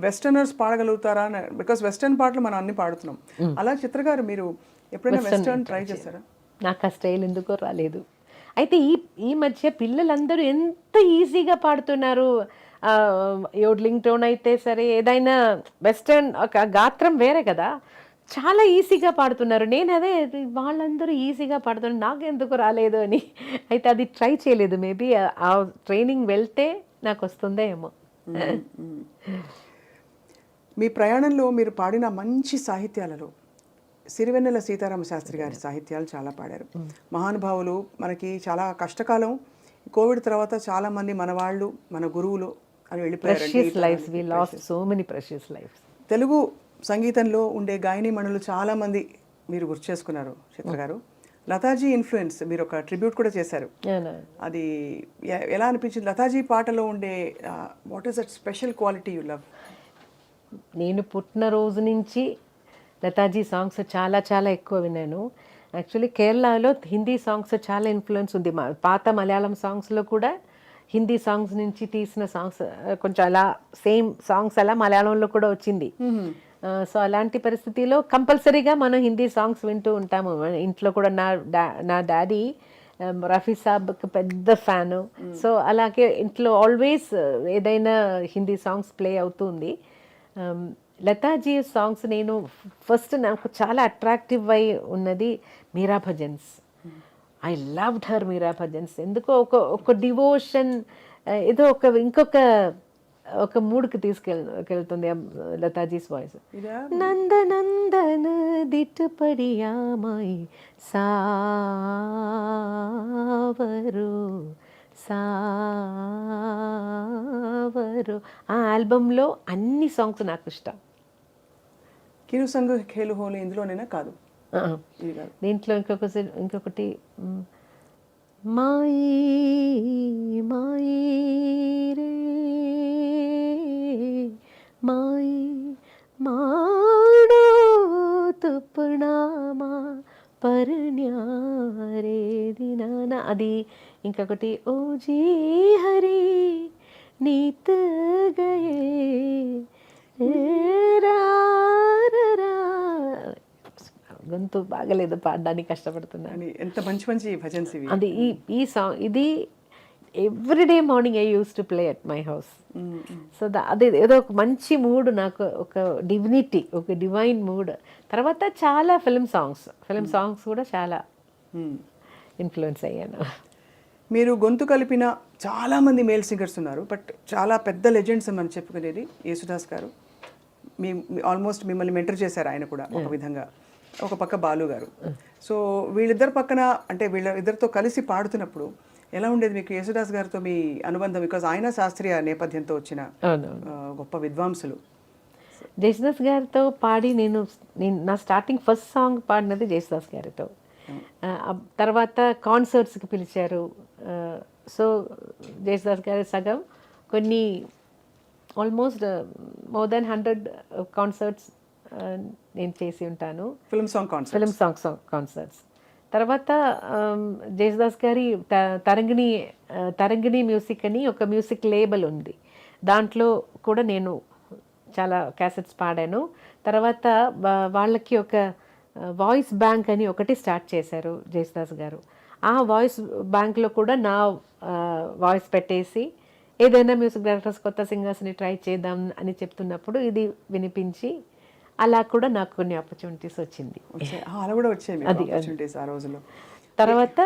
వెస్టర్నర్స్ పాడగలుగుతారా? బికాస్ వెస్టర్న్ పాటలు మనం అన్ని పాడుతున్నాం. అలా చిత్ర గారు మీరు ఎప్పుడైనా వెస్టర్న్ ట్రై చేస్తారా? నాకు ఆ స్టైల్ ఎందుకో రాలేదు. అయితే ఈ మధ్య పిల్లలందరూ ఎంత ఈజీగా పాడుతున్నారు. యోడ్లింగ్ టోన్ అయితే సరే, ఏదైనా వెస్టర్న్ ఒక గాత్రం వేరే కదా, చాలా ఈజీగా పాడుతున్నారు. నేను అదే వాళ్ళందరూ ఈజీగా పాడుతున్నారు, నాకు ఎందుకు రాలేదు అని. అయితే అది ట్రై చేయలేదు. మేబీ ఆ ట్రైనింగ్ వెళ్తే నాకు వస్తుందో ఏమో. మీ ప్రయాణంలో మీరు పాడిన మంచి సాహిత్యాలలో సిరివెన్నెల సీతారామ శాస్త్రి గారి సాహిత్యాలు చాలా పాడారు. మహానుభావులు. మనకి చాలా కష్టకాలం. కోవిడ్ తర్వాత చాలా మంది మన వాళ్ళు, మన గురువులు అని వెళ్ళిపోయారు. తెలుగు సంగీతంలో ఉండే గాయనీమణులు చాలా మంది మీరు గుర్తు చేసుకున్నారు చిత్ర గారు. లతాజీ ఇన్ఫ్లుయెన్స్, మీరు ఒక ట్రిబ్యూట్ కూడా చేశారు. అది ఎలా అనిపించింది? లతాజీ పాటలో ఉండే what is that special quality you love? నేను పుట్టిన రోజు నుంచి లతాజీ సాంగ్స్ చాలా చాలా ఎక్కువ విన్నాను. యాక్చువల్లీ కేరళలో హిందీ సాంగ్స్ చాలా ఇన్ఫ్లుయెన్స్ ఉంది. పాత మలయాళం సాంగ్స్లో కూడా హిందీ సాంగ్స్ నుంచి తీసిన సాంగ్స్ కొంచెం అలా సేమ్ సాంగ్స్ అలా మలయాళంలో కూడా వచ్చింది. సో అలాంటి పరిస్థితిలో కంపల్సరీగా మనం హిందీ సాంగ్స్ వింటూ ఉంటాము. ఇంట్లో కూడా నా డాడీ రఫీ సాబ్కి పెద్ద ఫ్యాను. సో అలాగే ఇంట్లో ఆల్వేస్ ఏదైనా హిందీ సాంగ్స్ ప్లే అవుతుంది. లతాజీ సాంగ్స్ నేను ఫస్ట్ నాకు చాలా అట్రాక్టివ్ అయి ఉన్నది Meera bhajans. I loved her Meera bhajans. ఎందుకో ఒక డివోషన్, ఏదో ఒక మూడ్కి తీసుకెళ్తుంది లతాజీస్ వాయిస్. నందనందన దిట్టుపడియామాయి సావరు. ఆ ఆల్బంలో అన్ని సాంగ్స్ నాకు ఇష్టం. కిరు సంగ్ ఖేలు హోలీ ఇందులోనేనా? కాదు, దీంట్లో ఇంకొకటి మాయి మాయి రే మాయి మాడో తుప్పణామా పర్ణ్యారే దినానా, అది. ఇంకొకటి ఓ జీ హరి నీత గయే గొంతు బాగలేదు, పాడడానికి కష్టపడుతున్నాను. ఎంత మంచి మంచి భజన్స్ ఇవి. అది ఈ సాంగ్ ఇది everyday morning I use to play at my house. So అది ఏదో ఒక మంచి మూడ్, నాకు ఒక డివినిటీ, ఒక డివైన్ మూడ్. తర్వాత చాలా ఫిల్మ్ సాంగ్స్ కూడా చాలా ఇన్ఫ్లుయెన్స్ అయ్యాను. మీరు గొంతు కలిపిన చాలామంది మేల్ సింగర్స్ ఉన్నారు, బట్ చాలా పెద్ద లెజెండ్స్ అని చెప్పుకునేది యేసుదాస్ గారు. ఆల్మోస్ట్ మిమ్మల్ని మెంటర్ చేశారు ఆయన కూడా ఒక విధంగా. ఒక పక్క బాలు గారు. సో వీళ్ళిద్దరు పక్కన, అంటే వీళ్ళిద్దరితో కలిసి పాడుతున్నప్పుడు ఎలా ఉండేది మీకు యేసుదాస్ గారితో మీ అనుబంధం? బికాజ్ ఆయన శాస్త్రీయ నేపథ్యంతో వచ్చిన గొప్ప విద్వాంసులు. జేసుదాస్ గారితో పాడి నేను నా స్టార్టింగ్ ఫస్ట్ సాంగ్ పాడినది జేసుదాస్ గారితో. తర్వాత కాన్సర్ట్స్కి పిలిచారు. సో జేసుదాస్ గారి సగం కొన్ని ఆల్మోస్ట్ మోర్ దెన్ 100 కాన్సర్ట్స్ నేను చేసి ఉంటాను. Film song concerts. తర్వాత జేసుదాస్ గారి తరంగిణి మ్యూజిక్ అని ఒక మ్యూజిక్ లేబుల్ ఉంది. దాంట్లో కూడా నేను చాలా క్యాసెట్స్ పాడాను. తర్వాత వాళ్ళకి ఒక వాయిస్ బ్యాంక్ అని ఒకటి స్టార్ట్ చేశారు జేసుదాస్ గారు. ఆ వాయిస్ బ్యాంక్లో కూడా నా వాయిస్ పెట్టేసి ఏదైనా మ్యూజిక్ డైరెక్టర్స్ కొత్త సింగర్స్ని ట్రై చేద్దాం అని చెప్తున్నప్పుడు ఇది వినిపించి అలా కూడా నాకు కొన్ని ఆపర్చునిటీస్ వచ్చింది. తర్వాత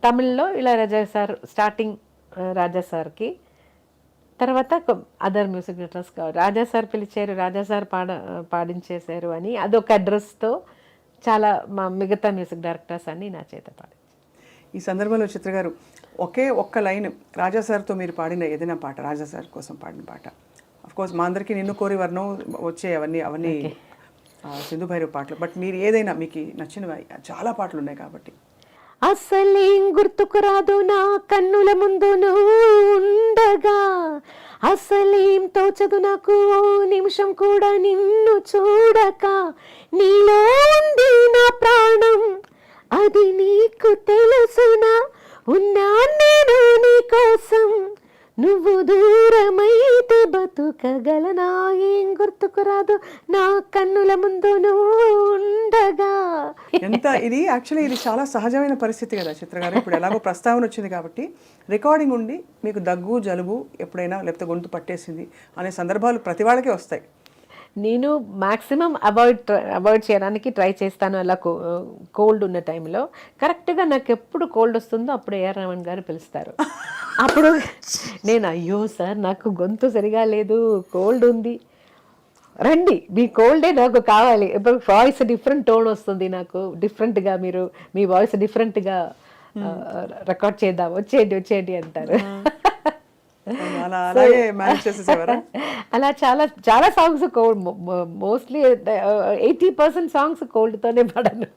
తమిళ్లో ఇళయరాజా సార్, స్టార్టింగ్ రాజా సార్కి, తర్వాత అదర్ మ్యూజిక్ డైరెక్టర్స్ రాజా సార్ పిలిచారు, రాజా సార్ పాడించేశారు అని అదొక అడ్రస్తో చాలా మా మిగతా మ్యూజిక్ డైరెక్టర్స్ అన్ని నా చేత పాడి. ఈ సందర్భంలో చిత్ర గారు ఒక్క లైన్ రాజా సార్తో మీరు పాడిన ఏదైనా పాట, రాజా సార్ కోసం పాడిన పాట. అఫ్ కోర్స్ మా అందరికీ నిన్ను కోరి వర్ణం వచ్చే అవన్నీ సింధు భైరవ్ పాటలు, బట్ మీరు ఏదైనా మీకు నచ్చినవి, చాలా పాటలు ఉన్నాయి కాబట్టి. అసలేం గుర్తుకు రాదు నా కన్నుల ముందు నువ్వు ఉండగా, అసలేం తోచదు నాకు ఓ నిమిషం కూడా నిన్ను చూడక, నీలో ఉంది నా ప్రాణం అది నీకు తెలుసునా, ఉన్నా నేను నీ కోసం, నువ్వు దూరమైతే బతుకగలనా, ఏం గుర్తుకు రాదు నా కన్నుల ముందు ముందు నువ్వు ఉండగా. ఎంత ఇది యాక్చువల్లీ ఇది చాలా సహజమైన పరిస్థితి కదా చిత్ర గారు. ఇప్పుడు ఎలాగో ప్రస్తావన వచ్చింది కాబట్టి రికార్డింగ్ ఉండి మీకు దగ్గు జలుబు ఎప్పుడైనా లేకపోతే గొంతు పట్టేసింది అనే సందర్భాలు ప్రతి వాళ్ళకే వస్తాయి. నేను మ్యాక్సిమం అవాయిడ్ చేయడానికి ట్రై చేస్తాను. అలా కోల్డ్ ఉన్న టైంలో కరెక్ట్గా నాకు ఎప్పుడు కోల్డ్ వస్తుందో అప్పుడు ఏఆర్ రెహమాన్ గారు పిలుస్తారు. అప్పుడు నేను అయ్యో సార్ నాకు గొంతు సరిగా లేదు, కోల్డ్ ఉంది, రండి మీ కోల్డే నాకు కావాలి. ఇప్పుడు వాయిస్ డిఫరెంట్ టోన్ వస్తుంది నాకు, డిఫరెంట్గా మీరు మీ వాయిస్ డిఫరెంట్గా రికార్డ్ చేద్దాం, వచ్చేయండి అంటారు. అలా అలాగే మేనేజ్ చేసేసేవారా? అలా చాలా చాలా సాంగ్స్ కోల్డ్, మోస్ట్లీ 80% సాంగ్స్ కోల్డ్తోనే పడను.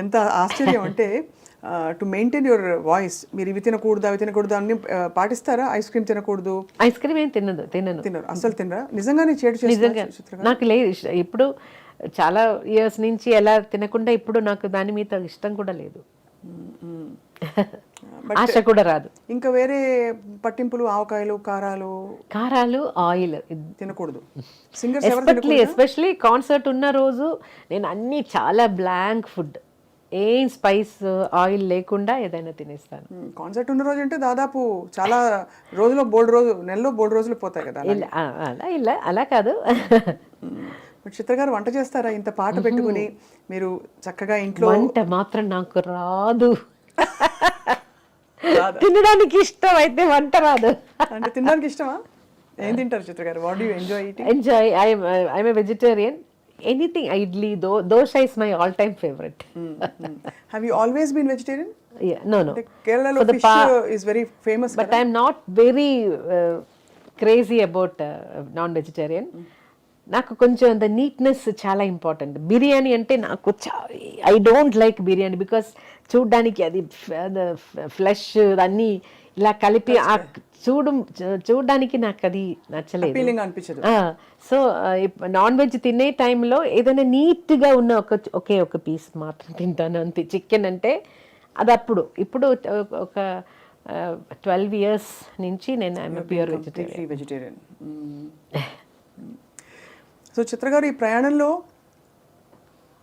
ఎంత ఆశ్చర్యం అంటే టు మెయింటైన్ యువర్ వాయిస్ మీరు ఇవి తినకూడదు అవి తినకూడదు అన్ని పాటిస్తారా? ఐస్ క్రీమ్ తినకూడదు, ఐస్ క్రీమ్ ఏం తినరు అసలు తినరా? నిజంగానే నిజంగా నాకు లేదు ఇష్టం. ఇప్పుడు చాలా ఇయర్స్ నుంచి ఎలా తినకుండా ఇప్పుడు నాకు దాని మీద ఇష్టం కూడా లేదు, ఆశ కూడా రాదు. ఇంకా వేరే పట్టింపులు ఆవకాయలు కారాలు ఆయిల్ తినకూడదు. ఎస్పెషలీ కాన్సర్ట్ ఉన్న రోజు నేను అన్ని చాలా బ్లాంక్ ఫుడ్, ఏం స్పైస్ ఆయిల్ లేకుండా ఏదైనా తినేస్తాను. కాన్సర్ట్ ఉన్న రోజు అంటే దాదాపు చాలా నెలలో బోల్డ్ రోజులు పోతాయి కదా. అలా కాదు. చిత్ర గారు వంట చేస్తారా? ఇంత పాట పెట్టుకుని మీరు చక్కగా ఇంట్లో. వంట మాత్రం నాకు రాదు, తినడానికి ఇష్టం అయితే వంట రాదు. అంటే తినడానికి ఇష్టమా? ఏం తింటారు చిత్ర గారు? What do you enjoy eating? I'm a vegetarian. Anything, idli, dosha is my all-time favorite. Have you always been vegetarian? Yeah, no. Kerala lo fish is very famous. But I'm not very crazy about non-vegetarian. నాకు కొంచెం the neatness చాలా important. Biryani అంటే నాకు I don't like biryani because చూడ్డానికి అది flesh అన్నీ ఇలా కలిపి చూడడానికి నాకు అది నచ్చలేదు. సో నాన్ వెజ్ తినే టైంలో ఏదైనా నీట్గా ఉన్న ఒక పీస్ మాత్రం తింటాను అంతే. చికెన్ అంటే అది ఇప్పుడు ఒక 12 years నుంచి నేను ఐఎమ్ ప్యూర్ వెజిటేరియన్. సో చిత్ర గారు, ఈ ప్రయాణంలో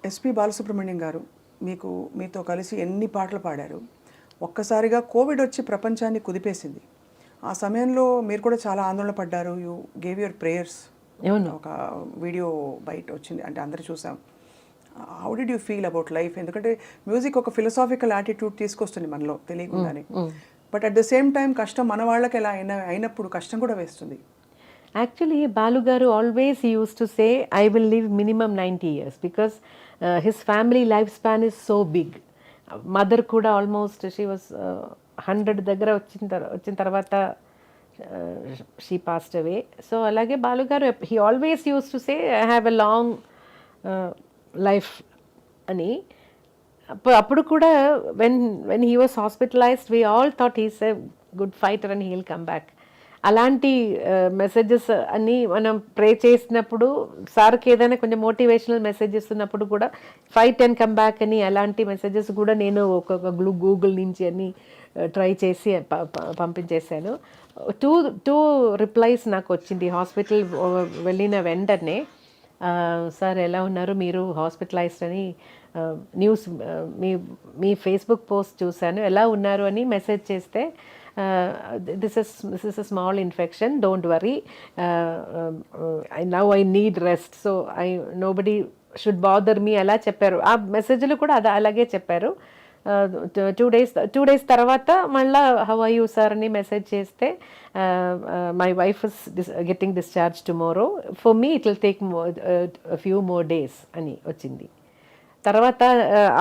ఎస్పి బాలసుబ్రహ్మణ్యం గారు మీతో కలిసి ఎన్ని పాటలు పాడారు. ఒక్కసారిగా కోవిడ్ వచ్చి ప్రపంచాన్ని కుదిపేసింది. ఆ సమయంలో మీరు కూడా చాలా ఆందోళన పడ్డారు. You gave your prayers. ఒక వీడియో బయట వచ్చింది, అంటే అందరూ చూసాం. How did you feel about life? ఎందుకంటే మ్యూజిక్ ఒక ఫిలసాఫికల్ యాటిట్యూడ్ తీసుకొస్తుంది మనలో తెలియకుండానే. But at the same time కష్టం మన వాళ్ళకి ఎలా అయినప్పుడు కష్టం కూడా వేస్తుంది. Actually Balu garu always use to say I will live minimum 90 years because his family life span is so big. Mother కూడా ఆల్మోస్ట్ షీ వాజ్ 100 దగ్గర వచ్చిన తర్వాత షీ పాస్డ్ అవే. సో అలాగే బాలు గారు he always use to say I have a long life అని. అప్పుడు కూడా when he was hospitalised we all thought he's a good fighter and he will come back. అలాంటి messages అన్నీ మనం ప్రే చేసినప్పుడు, సార్కి ఏదైనా కొంచెం మోటివేషనల్ మెసేజెస్ ఉన్నప్పుడు కూడా ఫైట్ అండ్ కమ్ బ్యాక్ అని అలాంటి మెసేజెస్ కూడా నేను ఒక్కొక్క గూగుల్ నుంచి అన్ని ట్రై చేసి పంపించేశాను. టూ రిప్లైస్ నాకు వచ్చింది హాస్పిటల్ వెళ్ళిన వెంటనే. సార్ ఎలా ఉన్నారు, మీరు హాస్పిటలైజ్డ్ అని న్యూస్ మీ ఫేస్బుక్ పోస్ట్ చూశాను, ఎలా ఉన్నారు అని మెసేజ్ చేస్తే, this is a small infection, don't worry, now I need rest, so nobody should bother me అలా చెప్పారు. ఆ మెసేజ్లో కూడా అలాగే చెప్పారు. 2 days తర్వాత మళ్ళీ హౌ ఆర్ యూ సార్ అని మెసేజ్ చేస్తే, my wife is getting discharge tomorrow, for me it will take few more days అని వచ్చింది. తర్వాత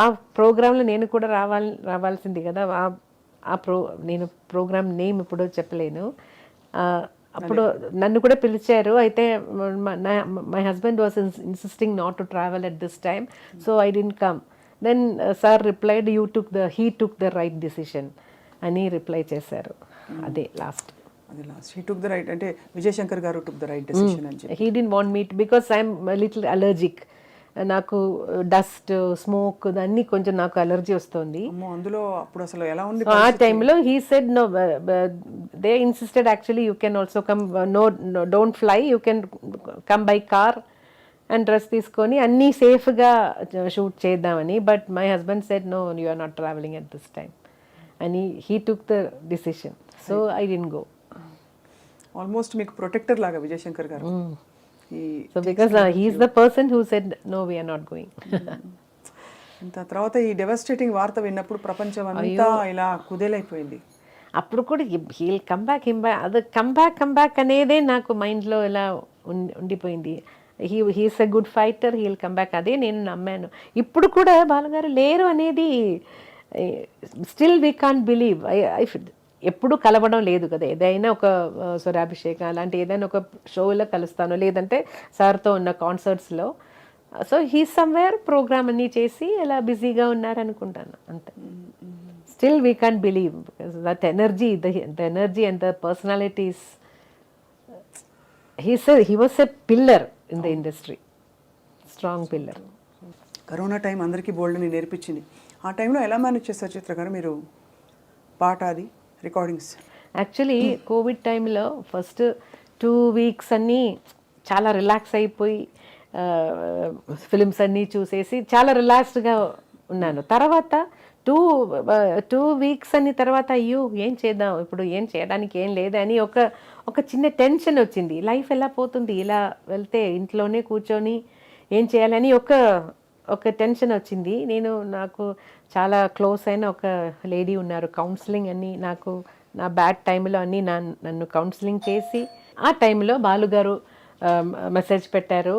ఆ ప్రోగ్రాంలో నేను కూడా రావాల్సింది కదా. నేను ప్రోగ్రామ్ నేమ్ ఇప్పుడు చెప్పలేను. అప్పుడు నన్ను కూడా పిలిచారు. అయితే my husband was insisting not to travel at this time, so I didn't come. Then sir replied he took the right decision అని రిప్లై చేశారు. అదే last. He took the right అంటే Vijayashankar garu took the right decision అని చెప్పి. He didn't want me because I'm little allergic. నాకు dust smoke అన్నీ కొంచెం నాకు అలర్జీ వస్తుంది. అమ్మో, అందులో అప్పుడు అసలు ఎలా ఉంది ఆ టైంలో he said no, they insisted actually you can also come, no don't fly, you can come by car and dress తీసుకొని అన్నీ సేఫ్గా షూట్ చేద్దామని. But my husband said no, you are not travelling at this time అని he took the decision. So I didn't go. Almost మీకు protector లాగా విజయశంకర్ గారు. So because he's the person who said no, we're not going. ఇంత తర్వాత ఈ devastating వార్త విన్నప్పుడు ప్రపంచం అంతా ఇలా కుదేలైపోయింది. అప్పుడు కూడా హీల్ కమ్ బ్యాక్ అది కమ్ బ్యాక్ అనేదే నాకు మైండ్లో ఇలా ఉండిపోయింది. He's a good fighter, he'll come back, అదే నేను నమ్మాను. ఇప్పుడు కూడా బాలుగారు లేరు అనేది స్టిల్ వీ కాంట్ బిలీవ్. ఎప్పుడు కలవడం లేదు కదా, ఏదైనా ఒక స్వరాభిషేకం అలాంటి ఏదైనా ఒక షోలో కలుస్తాను, లేదంటే సార్తో ఉన్న కాన్సర్ట్స్లో. సో హీ సమ్వేర్ ప్రోగ్రామ్ అన్నీ చేసి ఇలా బిజీగా ఉన్నారనుకుంటాను అంతే. Still we can't believe because that energy, the energy and the personalities. He was a pillar in the industry, strong pillar. Corona time అందరికీ బోల్డ్ని నేర్పించింది. ఆ టైంలో ఎలా మేనేజ్ చేస్తారు చిత్ర గారు మీరు పాట అది రికార్డింగ్స్? యాక్చువల్లీ కోవిడ్ టైంలో ఫస్ట్ 2 weeks అన్నీ చాలా రిలాక్స్ అయిపోయి ఫిలిమ్స్ అన్నీ చూసేసి చాలా రిలాక్స్డ్గా ఉన్నాను. తర్వాత 2 weeks అని తర్వాత అయ్యో ఏం చేద్దాం ఇప్పుడు, ఏం చేయడానికి ఏం లేదని ఒక చిన్న టెన్షన్ వచ్చింది. లైఫ్ ఎలా పోతుంది ఇలా వెళ్తే, ఇంట్లోనే కూర్చొని ఏం చేయాలని ఒక టెన్షన్ వచ్చింది. నాకు చాలా క్లోజ్ అయిన ఒక లేడీ ఉన్నారు, కౌన్సిలింగ్ అని నాకు నా బ్యాడ్ టైంలో అన్నీ నన్ను కౌన్సిలింగ్ చేసి, ఆ టైంలో బాలుగారు మెసేజ్ పెట్టారు,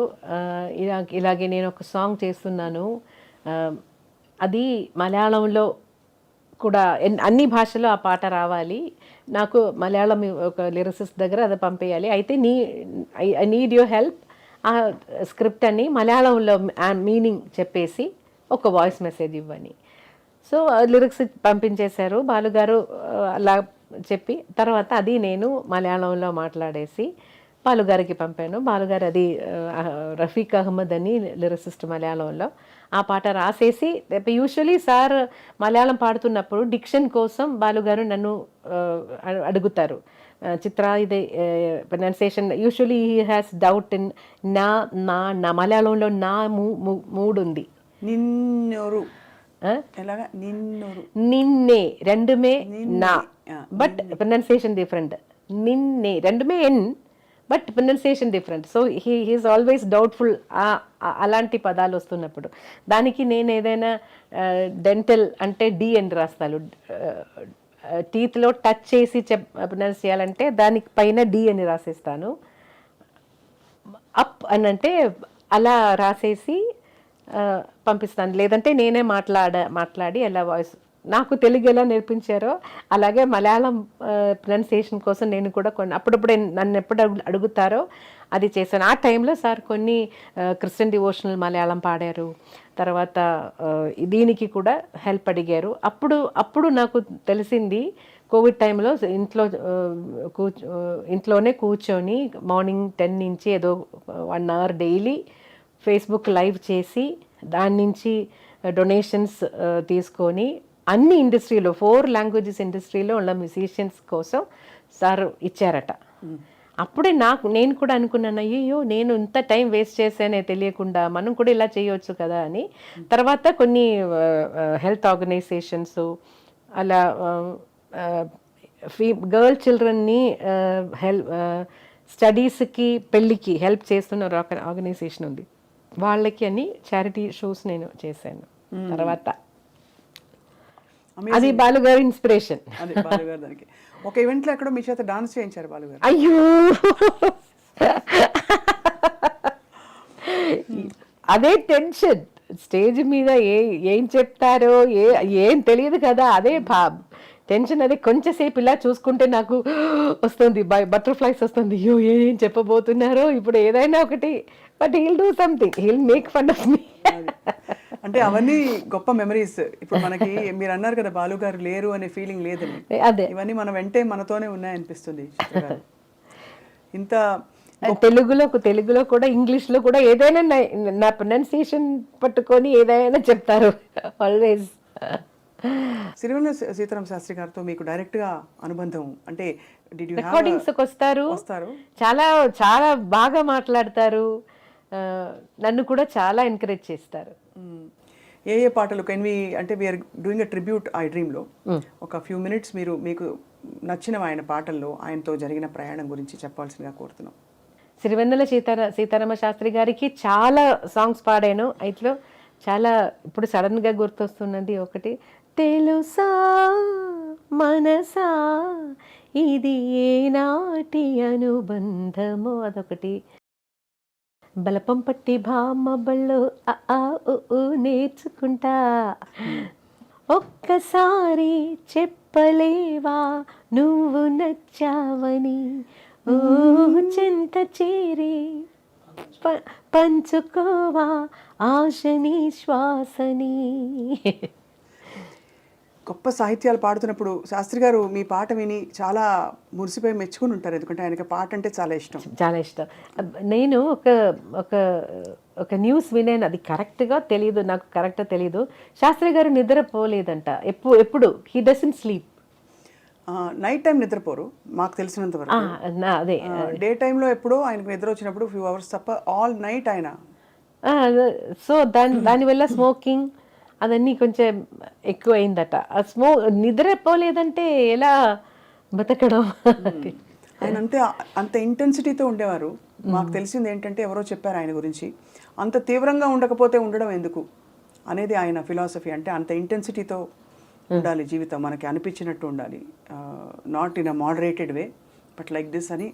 ఇలాగే నేను ఒక సాంగ్ చేస్తున్నాను, అది మలయాళంలో కూడా అన్ని భాషలో ఆ పాట రావాలి, నాకు మలయాళం ఒక లిరిసిస్ట్ దగ్గర అది పంపేయాలి, అయితే ఐ నీడ్ యువర్ హెల్ప్, ఆ స్క్రిప్ట్ అని మలయాళంలో మీనింగ్ చెప్పేసి ఒక వాయిస్ మెసేజ్ ఇవ్వని. సో లిరిక్స్ పంపించేశారు బాలుగారు. అలా చెప్పి తర్వాత అది నేను మలయాళంలో మాట్లాడేసి బాలుగారికి పంపాను. బాలుగారు అది రఫీక్ అహ్మద్ అని లిరిసిస్ట్ మలయాళంలో ఆ పాట రాసేసి, యూజువలీ సార్ మలయాళం పాడుతున్నప్పుడు డిక్షన్ కోసం బాలుగారు నన్ను అడుగుతారు, చిత్ర ఇది pronunciation, usually he has doubt in నా మలయాళంలో నా మూడు ఉంది, నిన్నోరు ఎలాగా నిన్నోరు నిన్నే రెండుమే నా, బట్ ప్రొనౌన్సియేషన్ డిఫరెంట్. నిన్నే రెండుమే ఎన్, but pronunciation different. So he's always doubtful అలాంటి పదాలు వస్తున్నప్పుడు. దానికి నేను ఏదైనా డెంటల్ అంటే డి అని రాస్తాను, టీత్లో టచ్ చేసి ప్రొనౌన్స్ చేయాలంటే దానికి పైన డి అని రాసేస్తాను. అప్ అని అంటే అలా రాసేసి పంపిస్తాను, లేదంటే నేనే మాట్లాడి అలా వాయిస్. నాకు తెలుగు ఎలా నేర్పించారో అలాగే మలయాళం ప్రొనౌన్సియేషన్ కోసం నేను కూడా అప్పుడప్పుడు నన్ను ఎప్పుడు అడుగుతారో అది చేశాను. ఆ టైంలో సార్ కొన్ని క్రిస్టియన్ డివోషనల్ మలయాళం పాడారు, తర్వాత దీనికి కూడా హెల్ప్ అడిగారు. అప్పుడు నాకు తెలిసింది కోవిడ్ టైంలో ఇంట్లోనే కూర్చొని మార్నింగ్ 10 నుంచి ఏదో 1 hour డైలీ ఫేస్బుక్ లైవ్ చేసి దాని నుంచి డొనేషన్స్ తీసుకొని అన్ని ఇండస్ట్రీలో 4 languages ఇండస్ట్రీలో ఉన్న మ్యూజిషియన్స్ కోసం సార్ ఇచ్చారట. అప్పుడే నేను కూడా అనుకున్నాను, అయ్యో నేను ఇంత టైం వేస్ట్ చేశానే తెలియకుండా, మనం కూడా ఇలా చేయవచ్చు కదా అని. తర్వాత కొన్ని హెల్త్ ఆర్గనైజేషన్స్ అలా గర్ల్ చిల్డ్రన్ని స్టడీస్కి పెళ్ళికి హెల్ప్ చేస్తున్న ఒక ఆర్గనైజేషన్ ఉంది, వాళ్ళకి అని చారిటీ షోస్ నేను చేశాను. తర్వాత అది బాలుగారి ఇన్స్పిరేషన్. దానికి ఒక ఈవెంట్లో ఎక్కడో మీ చేత డాన్స్ చేయించారు బాలుగారు. అయ్యో అదే టెన్షన్, స్టేజ్ మీద ఏం చెప్తారో ఏం తెలియదు కదా, అదే టెన్షన్. అదే కొంచెంసేపు ఇలా చూసుకుంటే నాకు వస్తుంది, బటర్ఫ్లైస్ వస్తుంది, అయ్యో ఏం చెప్పబోతున్నారో ఇప్పుడు ఏదైనా ఒకటి, but he'll do something, he'll make fun of me. అంటే అవన్నీ గొప్ప మెమరీస్. ఇప్పుడు మనకి మీరు అన్నారు కదా బాలుగారు లేరు అనే ఫీలింగ్ లేదని, అదే ఇవన్నీ మన వెంటే మనతోనే ఉన్నాయనిపిస్తుంది. ఇంత తెలుగులో కూడా ఇంగ్లీష్లో కూడా ఏదైనా నా ప్రొనౌన్సియేషన్ పట్టుకొని ఏదైనా చెప్తారు ఆల్వేస్. సిరివెన్నెల సీతారామ శాస్త్రి గారితో మీకు డైరెక్ట్గా అనుబంధం అంటే did you have a- రికార్డింగ్స్కి వస్తారు, వస్తారు చాలా చాలా బాగా మాట్లాడతారు, నన్ను కూడా చాలా ఎంకరేజ్ చేస్తారు. ఏ ఏ పాటలు కెన్ వి అంటే we're doing a tribute I డ్రీమ్లో ఒక ఫ్యూ మినిట్స్ మీరు మీకు నచ్చిన ఆయన పాటల్లో ఆయనతో జరిగిన ప్రయాణం గురించి చెప్పాల్సిందిగా కోరుతున్నాం. సిరివెన్నెల సీతారామ శాస్త్రి గారికి చాలా సాంగ్స్ పాడాను. ఇట్లో చాలా ఇప్పుడు సడన్గా గుర్తొస్తున్నది ఒకటి, తెలుసా మనసా ఇది ఏనాటి అనుబంధమో, అదొకటి. బలపం పట్టి బామ్మ బళ్ళు అ ఆ ఉ ఊ నేర్చుకుంటా, ఒక్కసారి చెప్పలేవా నువ్వు నచ్చావని, ఓ చెంత చేరి పంచుకోవా ఆశని శ్వాసని. గొప్ప సాహిత్యాలు పాడుతున్నప్పుడు శాస్త్రి గారు మీ పాట విని చాలా మురిసిపోయి మెచ్చుకుని ఉంటారు, ఎందుకంటే ఆయనకి పాట అంటే చాలా ఇష్టం. చాలా ఇష్టం. నేను ఒక ఒక ఒక న్యూస్ వినాను, అది కరెక్ట్గా తెలియదు, నాకు కరెక్ట్గా తెలియదు. శాస్త్రి గారు నిద్రపోలేదంట ఎప్పుడు he doesn't sleep. Night time నిద్రపోరు మాకు తెలిసినంత వరకు. అదే డే టైంలో ఎప్పుడో ఆయనకు నిద్ర వచ్చినప్పుడు ఫ్యూ అవర్స్ తప్ప ఆల్ నైట్ ఆయన. సో దానివల్ల స్మోకింగ్ అదన్నీ కొంచెం ఎక్కువ అయిందట. నిద్రపోలేదంటే ఎలా బతకడం. ఆయన అంత ఇంటెన్సిటీతో ఉండేవారు. మాకు తెలిసింది ఏంటంటే ఎవరో చెప్పారు ఆయన గురించి, అంత తీవ్రంగా ఉండకపోతే ఉండడం ఎందుకు అనేది ఆయన ఫిలాసఫీ. అంటే అంత ఇంటెన్సిటీతో ఉండాలి జీవితం, మనకి అనిపించినట్టు ఉండాలి, not in a moderated way but like this అని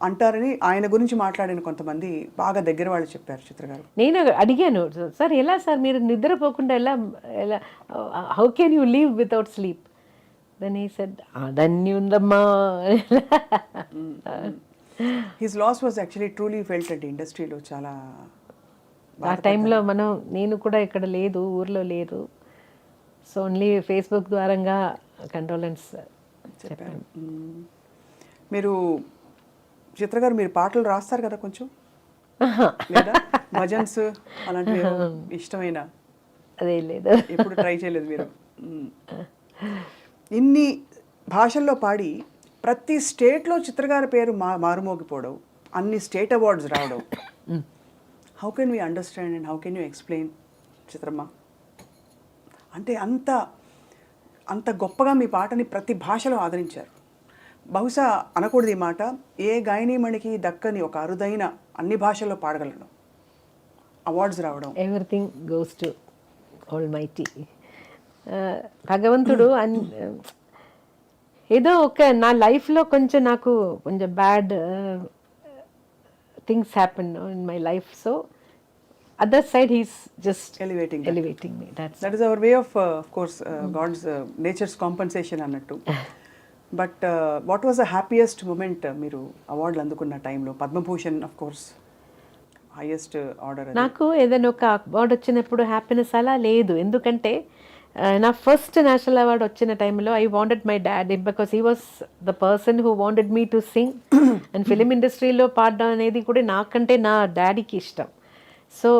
అంటారని ఆయన గురించి మాట్లాడిన కొంతమంది బాగా దగ్గర వాళ్ళు చెప్పారు. చిత్ర గారు, నేను అడిగాను, సార్ ఎలా సార్ మీరు నిద్రపోకుండా ఎలా how can you leave without sleep? Then he said అదన్నీ ఉందమ్మా. His loss was actually truly felt అండి ఇండస్ట్రీలో చాలా. ఆ టైంలో నేను కూడా ఇక్కడ లేదు, ఊర్లో లేదు. సో ఓన్లీ ఫేస్బుక్ ద్వారంగా కండోలెన్స్ చెప్పాను. మీరు చిత్ర గారు మీరు పాటలు రాస్తారు కదా కొంచెం, లేదా భజన్స్ అలాంటివి ఇష్టమైన? అదే లేదు, ఎప్పుడు ట్రై చేయలేదు మీరు? ఇన్ని భాషల్లో పాడి ప్రతి స్టేట్లో చిత్ర గారి పేరు మారుమోగిపోవడం, అన్ని స్టేట్ అవార్డ్స్ రావడం, how can we understand and how can you explain Chitramma? అంటే అంత గొప్పగా మీ పాటని ప్రతి భాషలో ఆదరించారు. బహుశా అనకూడదు ఈ మాట, ఏ గాయనీమణికి దక్కని ఒక అరుదైన అన్ని భాషల్లో పాడగలడం, అవార్డ్స్ రావడం. ఎవ్రీథింగ్ గోస్ టు ఆల్మైటీ భగవంతుడు. ఏదో ఒక నా లైఫ్లో నాకు కొంచెం bad things happen in my life. So other side he's just elevating me. That is our way of course God's nature's compensation annattu. But what was the happiest moment మీరు అవార్డులు అందుకున్న టైంలో? Padma Bhushan of course highest order. నాకు ఏదైనా ఒక award వచ్చినప్పుడు happiness అలా లేదు, ఎందుకంటే నా ఫస్ట్ నేషనల్ అవార్డు వచ్చిన టైంలో I wanted my dad, because he was the person who wanted me to sing. And film ఇండస్ట్రీలో పాడడం అనేది కూడా నాకంటే నా డాడీకి ఇష్టం. So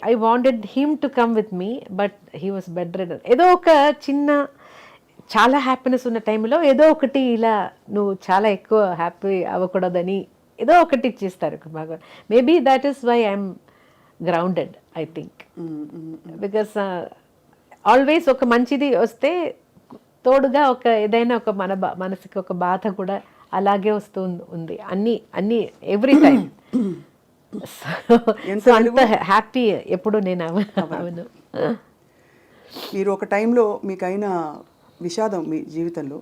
I wanted him to come with me, but he was bed ridden. ఏదో ఒక చిన్న చాలా హ్యాపీనెస్ ఉన్న టైంలో ఏదో ఒకటి ఇలా నువ్వు చాలా ఎక్కువ హ్యాపీ అవ్వకూడదని ఏదో ఒకటి ఇచ్చేస్తారు బాగా. Maybe that is why I'm grounded I think. Because always ఒక మంచిది వస్తే తోడుగా ఒక ఏదైనా ఒక మనసుకి ఒక బాధ కూడా అలాగే వస్తూ ఉంది, అన్ని ఎవ్రీ టైం. సో అంత హ్యాపీ ఎప్పుడు నేను అవను. మీరు ఒక టైంలో మీకైన విషాదం మీ జీవితంలో,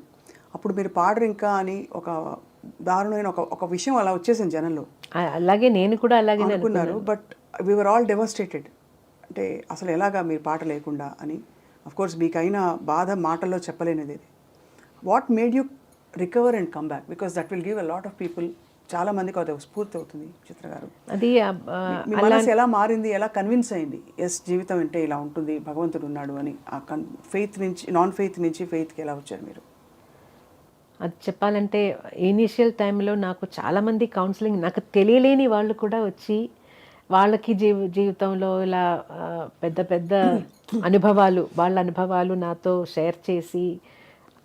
అప్పుడు మీరు పాడరు ఇంకా అని ఒక దారుణమైన ఒక విషయం అలా వచ్చేసింది జనంలో. అలాగే నేను కూడా అలాగే అనుకున్నారు. But we were all devastated. అంటే అసలు ఎలాగా మీరు పాట లేకుండా అని. అఫ్ కోర్స్ మీకైనా బాధ మాటల్లో చెప్పలేనిది. What made you recover and come back? Because that will give a lot of people, చాలా మందికి అది స్ఫూర్తి అవుతుంది. చిత్ర గారు, అది మీ మనసు ఎలా మారింది, ఎలా కన్విన్స్ అయింది ఎస్ జీవితం అంటే ఇలా ఉంటుంది, భగవంతుడు ఉన్నాడు అని? ఆ ఫెయిత్ నుంచి నాన్ ఫెయిత్ నుంచి ఫెయిత్కి ఎలా వచ్చారు మీరు? అది చెప్పాలంటే ఇనీషియల్ టైంలో నాకు చాలామంది కౌన్సిలింగ్ నాకు తెలియలేని వాళ్ళు కూడా వచ్చి వాళ్ళకి జీవితంలో ఇలా పెద్ద పెద్ద అనుభవాలు వాళ్ళ అనుభవాలు నాతో షేర్ చేసి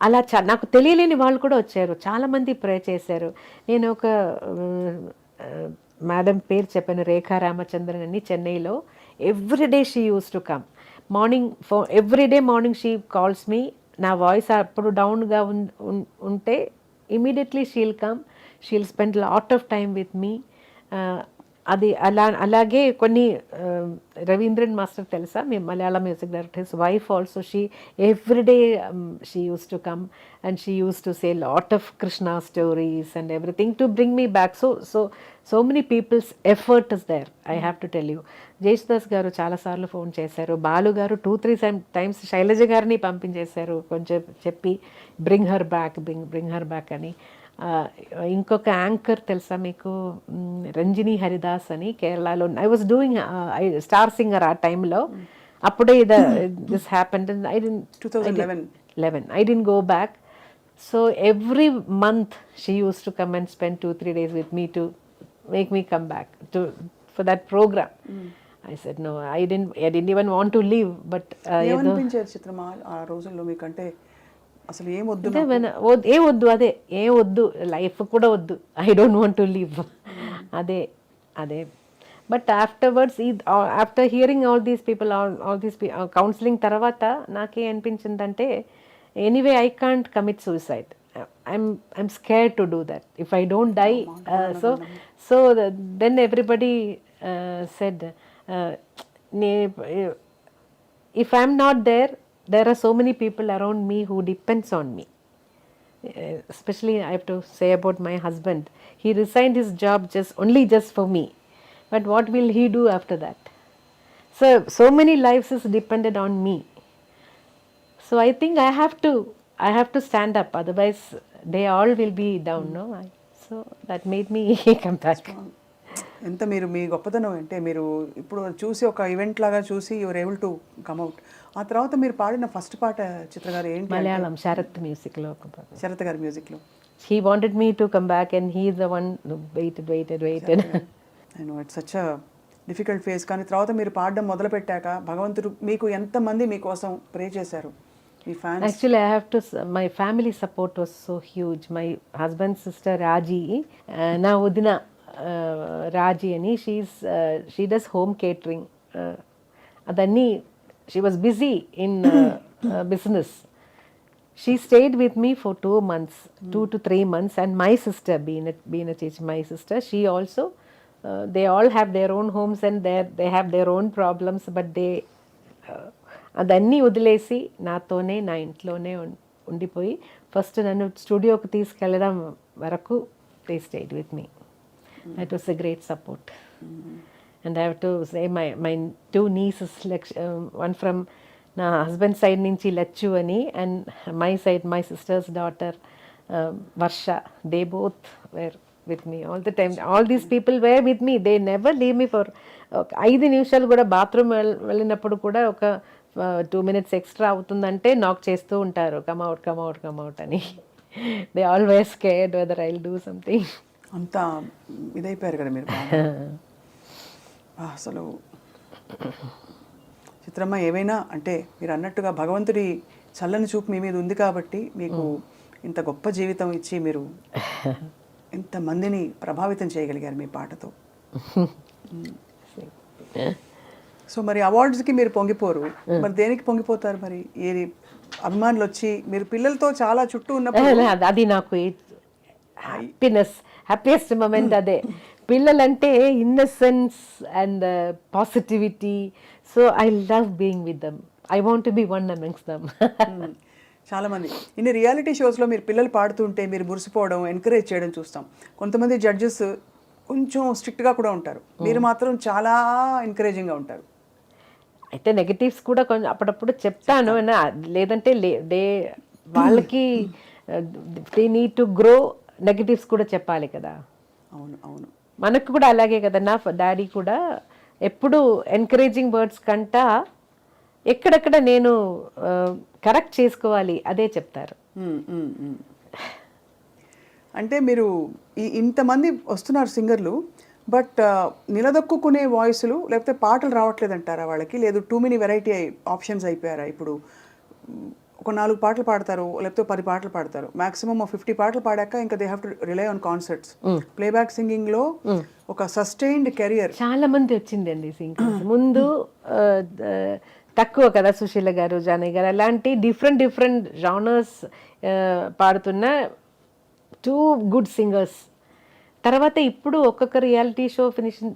అలా నాకు తెలియలేని వాళ్ళు కూడా వచ్చారు. చాలామంది ప్రే చేశారు. నేను ఒక మేడం పేరు చెప్పాను, రేఖా రామచంద్రన్ అని, చెన్నైలో. Everyday she use to come morning everyday morning she calls me. నా వాయిస్ అప్పుడు డౌన్గా ఉంటే immediately she'll come, she'll spend lot of time with me. అది అలాగే కొన్ని రవీంద్రన్ మాస్టర్ తెలుసా, మీ Malayalam music director, his wife also, she everyday she use to come and she use to say lot of Krishna stories and everything to bring me back. So many peoples effort is there, I have to tell you. Yesudas గారు చాలాసార్లు phone చేశారు, బాలు గారు 2-3 times Shailaja గారిని పంపించేశారు కొంచెం చెప్పి bring her back అని. ఇంకొక యాంకర్ తెలుసా మీకు, రంజిని హరిదాస్ అని, కేరళలో. I was doing star singer ఆ టైంలో. అప్పుడే this happened. I didn't 2011 I didn't go back. So every month she use to come and spend 2-3 days with me to make me come back for that program. I said no, I didn't even want to leave, but ఏమనిపించేది చిత్రమా ఆ రోజుల్లో మీకంటే? అసలు ఏం వద్దు వద్దు life కూడా వద్దు, I don't want to live, అదే. But afterwards after hearing all these people counselling తర్వాత నాకే అనిపించిందంటే, anyway I can't commit suicide. I'm scared to do that. If I don't die, then everybody said, if I'm not there, there are so many people around me who depends on me. Especially I have to say about my husband. He resigned his job just for me. But what will he do after that? So many lives is dependent on me. So I think I have to stand up, otherwise they all will be down, no? So that made me come back. ఎంత మీరు మీ గొప్పతనం అంటే, మీరు ఇప్పుడు చూసి ఒక event లాగా చూసి your able to come out. ఆ తర్వాత మీరు పాడిన ఫస్ట్ పాట చిత్ర గారు ఏంటి? మలయాళం శరత్ మ్యూజిక్లో. శరత్ గారి మ్యూజిక్లో. He wanted me to come back and he is the one who waited. I know it's such a difficult phase. కానీ తర్వాత మీరు పాడడం మొదలు పెట్టాక భగవంతుడు మీకు ఎంతమంది మీకోసం ప్రే చేశారు? మీ fans? Actually, my family support was so huge. My husband's sister Raji, నా వదిన రాజీ అని, she does home catering. అదన్నీ she was busy in business. She stayed with me for 2 months, 2 to 3 months, and my sister, Beena Chechi, my sister, she also, they all have their own homes and they have their own problems, but they అదన్నీ వదిలేసి నాతోనే, నా ఇంట్లోనే ఉండిపోయి first నన్ను స్టూడియోకి తీసుకెళ్ళడం వరకు they stayed with me. That was a great support. And I have to say my 2 nieces, one from నా హస్బెండ్ సైడ్ నుంచి లచ్చు అని, and my side, my sister's daughter Varsha, they both were with me all the time. All these people were with me, they never leave me for 5 నిమిషాలు కూడా. Bathroom వెళ్ళినప్పుడు కూడా ఒక 2 minutes extra అవుతుందంటే నాక్ చేస్తూ ఉంటారు, కమ్ అవుట్ అని. They always scared weather I will do something. అంత ఇదైపోయారు కదా మీరు. అసలు చిత్రమ్మ, ఏమైనా అంటే మీరు అన్నట్టుగా భగవంతుడి చల్లని చూపు మీ మీద ఉంది కాబట్టి మీకు ఇంత గొప్ప జీవితం ఇచ్చి మీరు ఎంతమందిని ప్రభావితం చేయగలిగారు మీ పాటతో. సో మరి అవార్డ్స్కి మీరు పొంగిపోరు, మరి దేనికి పొంగిపోతారు? మరి ఏది అభిమానులు వచ్చి మీరు పిల్లలతో చాలా చుట్టూ ఉన్నప్పుడు అది నాకు హ్యాపీయెస్ట్ మూమెంట్ అదే. పిల్లలంటే innocence and positivity. So I love being with them. I want to be one amongst them. చాలామంది ఇన్ని రియాలిటీ షోస్లో మీరు పిల్లలు పాడుతుంటే మీరు మురిసిపోవడం, ఎంకరేజ్ చేయడం చూస్తాం. కొంతమంది జడ్జెస్ కొంచెం స్ట్రిక్ట్గా కూడా ఉంటారు, మీరు మాత్రం చాలా ఎంకరేజింగ్గా ఉంటారు. అయితే నెగటివ్స్ కూడా కొంచెం అప్పుడప్పుడు చెప్తాను, లేదంటే వాళ్ళకి they need to grow, negatives కూడా చెప్పాలి కదా. అవును. మనకు కూడా అలాగే కదా. నా డాడీ కూడా ఎప్పుడు ఎంకరేజింగ్ వర్డ్స్ కంటా ఎక్కడెక్కడ నేను కరెక్ట్ చేసుకోవాలి అదే చెప్తారు. అంటే మీరు ఇంతమంది వస్తున్నారు సింగర్లు, బట్ నిలదొక్కునే వాయిస్లు లేకపోతే పాటలు రావట్లేదు అంటారా వాళ్ళకి? లేదు టూ మెనీ వెరైటీ ఆప్షన్స్ అయిపోయారా? ఇప్పుడు ఒక 4 పాటలు పాడతారు, లేకపోతే 10 పాటలు పాడతారు, మాక్సిమం 50 పాటలు పాడాక ఇంకా they have to rely on concerts. Playback సింగింగ్లో ఒక సస్టైన్డ్ కెరియర్ చాలా మంది వచ్చిందండి సింగర్స్. ముందు తక్కువ కదా, సుశీల గారు, జానయ్య గారు అలాంటి డిఫరెంట్ జానర్స్ పాడుతున్న 2 గుడ్ సింగర్స్. తర్వాత ఇప్పుడు ఒక్కొక్క రియాలిటీ షో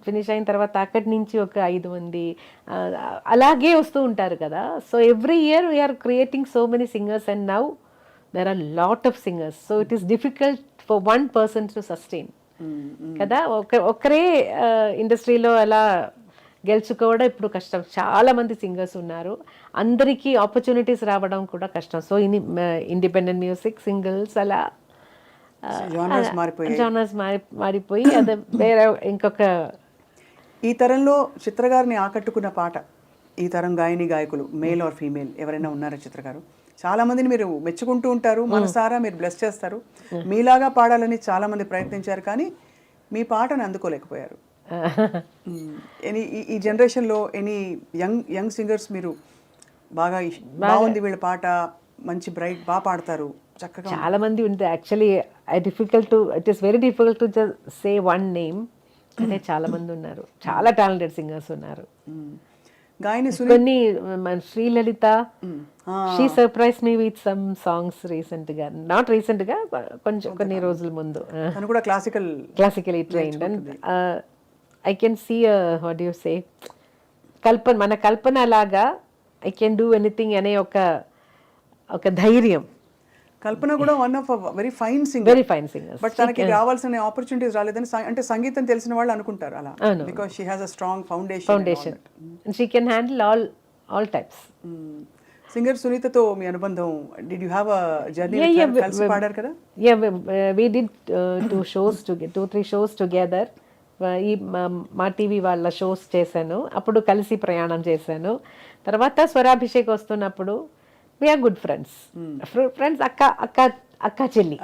ఫినిష్ అయిన తర్వాత అక్కడి నుంచి ఒక 5 మంది అలాగే వస్తూ ఉంటారు కదా. So every year we're creating so many singers and now there are lot of singers. So it is difficult for one person to sustain కదా. ఒకరే ఇండస్ట్రీలో అలా గెలుచుకోవడం ఇప్పుడు కష్టం. చాలా మంది సింగర్స్ ఉన్నారు, అందరికీ ఆపర్చునిటీస్ రావడం కూడా కష్టం. సో ఇండిపెండెంట్ మ్యూజిక్, సింగిల్స్ అలా జానర్స్ మారిపోయి అది వేరే ఇంకొక. ఈ తరంలో చిత్ర గారిని ఆకట్టుకున్న పాట, ఈ తరం గాయని గాయకులు మేల్ ఆర్ ఫీమేల్ ఎవరైనా ఉన్నారా చిత్ర గారు? చాలా మందిని మీరు మెచ్చుకుంటూ ఉంటారు, మనసారా మీరు బ్లెస్ చేస్తారు. మీలాగా పాడాలని చాలా మంది ప్రయత్నించారు, కానీ మీ పాటను అందుకోలేకపోయారు. ఈ జనరేషన్లో ఎనీ యంగ్ సింగర్స్ మీరు బాగుంది వీళ్ళ పాట, మంచి బ్రైట్, బాగా పాడతారు, చక్కగా? చాలా మంది ఉంటారు actually. It is very difficult to just say one name. అంటే చాలా మంది ఉన్నారు, చాలా టాలెంటెడ్ సింగర్స్ ఉన్నారు. గాయని కొన్ని Srilalitha, she surprise me with some songs రీసెంట్గా, నాట్ రీసెంట్గా, కొన్ని రోజుల ముందు. కూడా classically trained. And I can see what you say మన కల్పన లాగా ఐ కెన్ డూ ఎనీథింగ్ అనే ఒక ధైర్యం. కల్పన కూడా one of very fine singer, but తనకి రావాల్సిన ఆపర్చునిటీస్ రాలేదని అంటే సంగీతం తెలిసిన వాళ్ళు అనుకుంటారు అలా, because she has a strong foundation. She can handle all types. Singer సునీతతో మీ అనుబంధం, did you have a journey? కలిసి పాడారు కదా? Yeah, we did 2-3 shows together. ఈ మా టీవీ వాళ్ళ షోస్ చేశాను, అప్పుడు కలిసి ప్రయాణం చేశాను. తర్వాత స్వరాభిషేక్ వస్తున్నప్పుడు వీఆర్ గుడ్ ఫ్రెండ్స్. అక్క చెల్లి.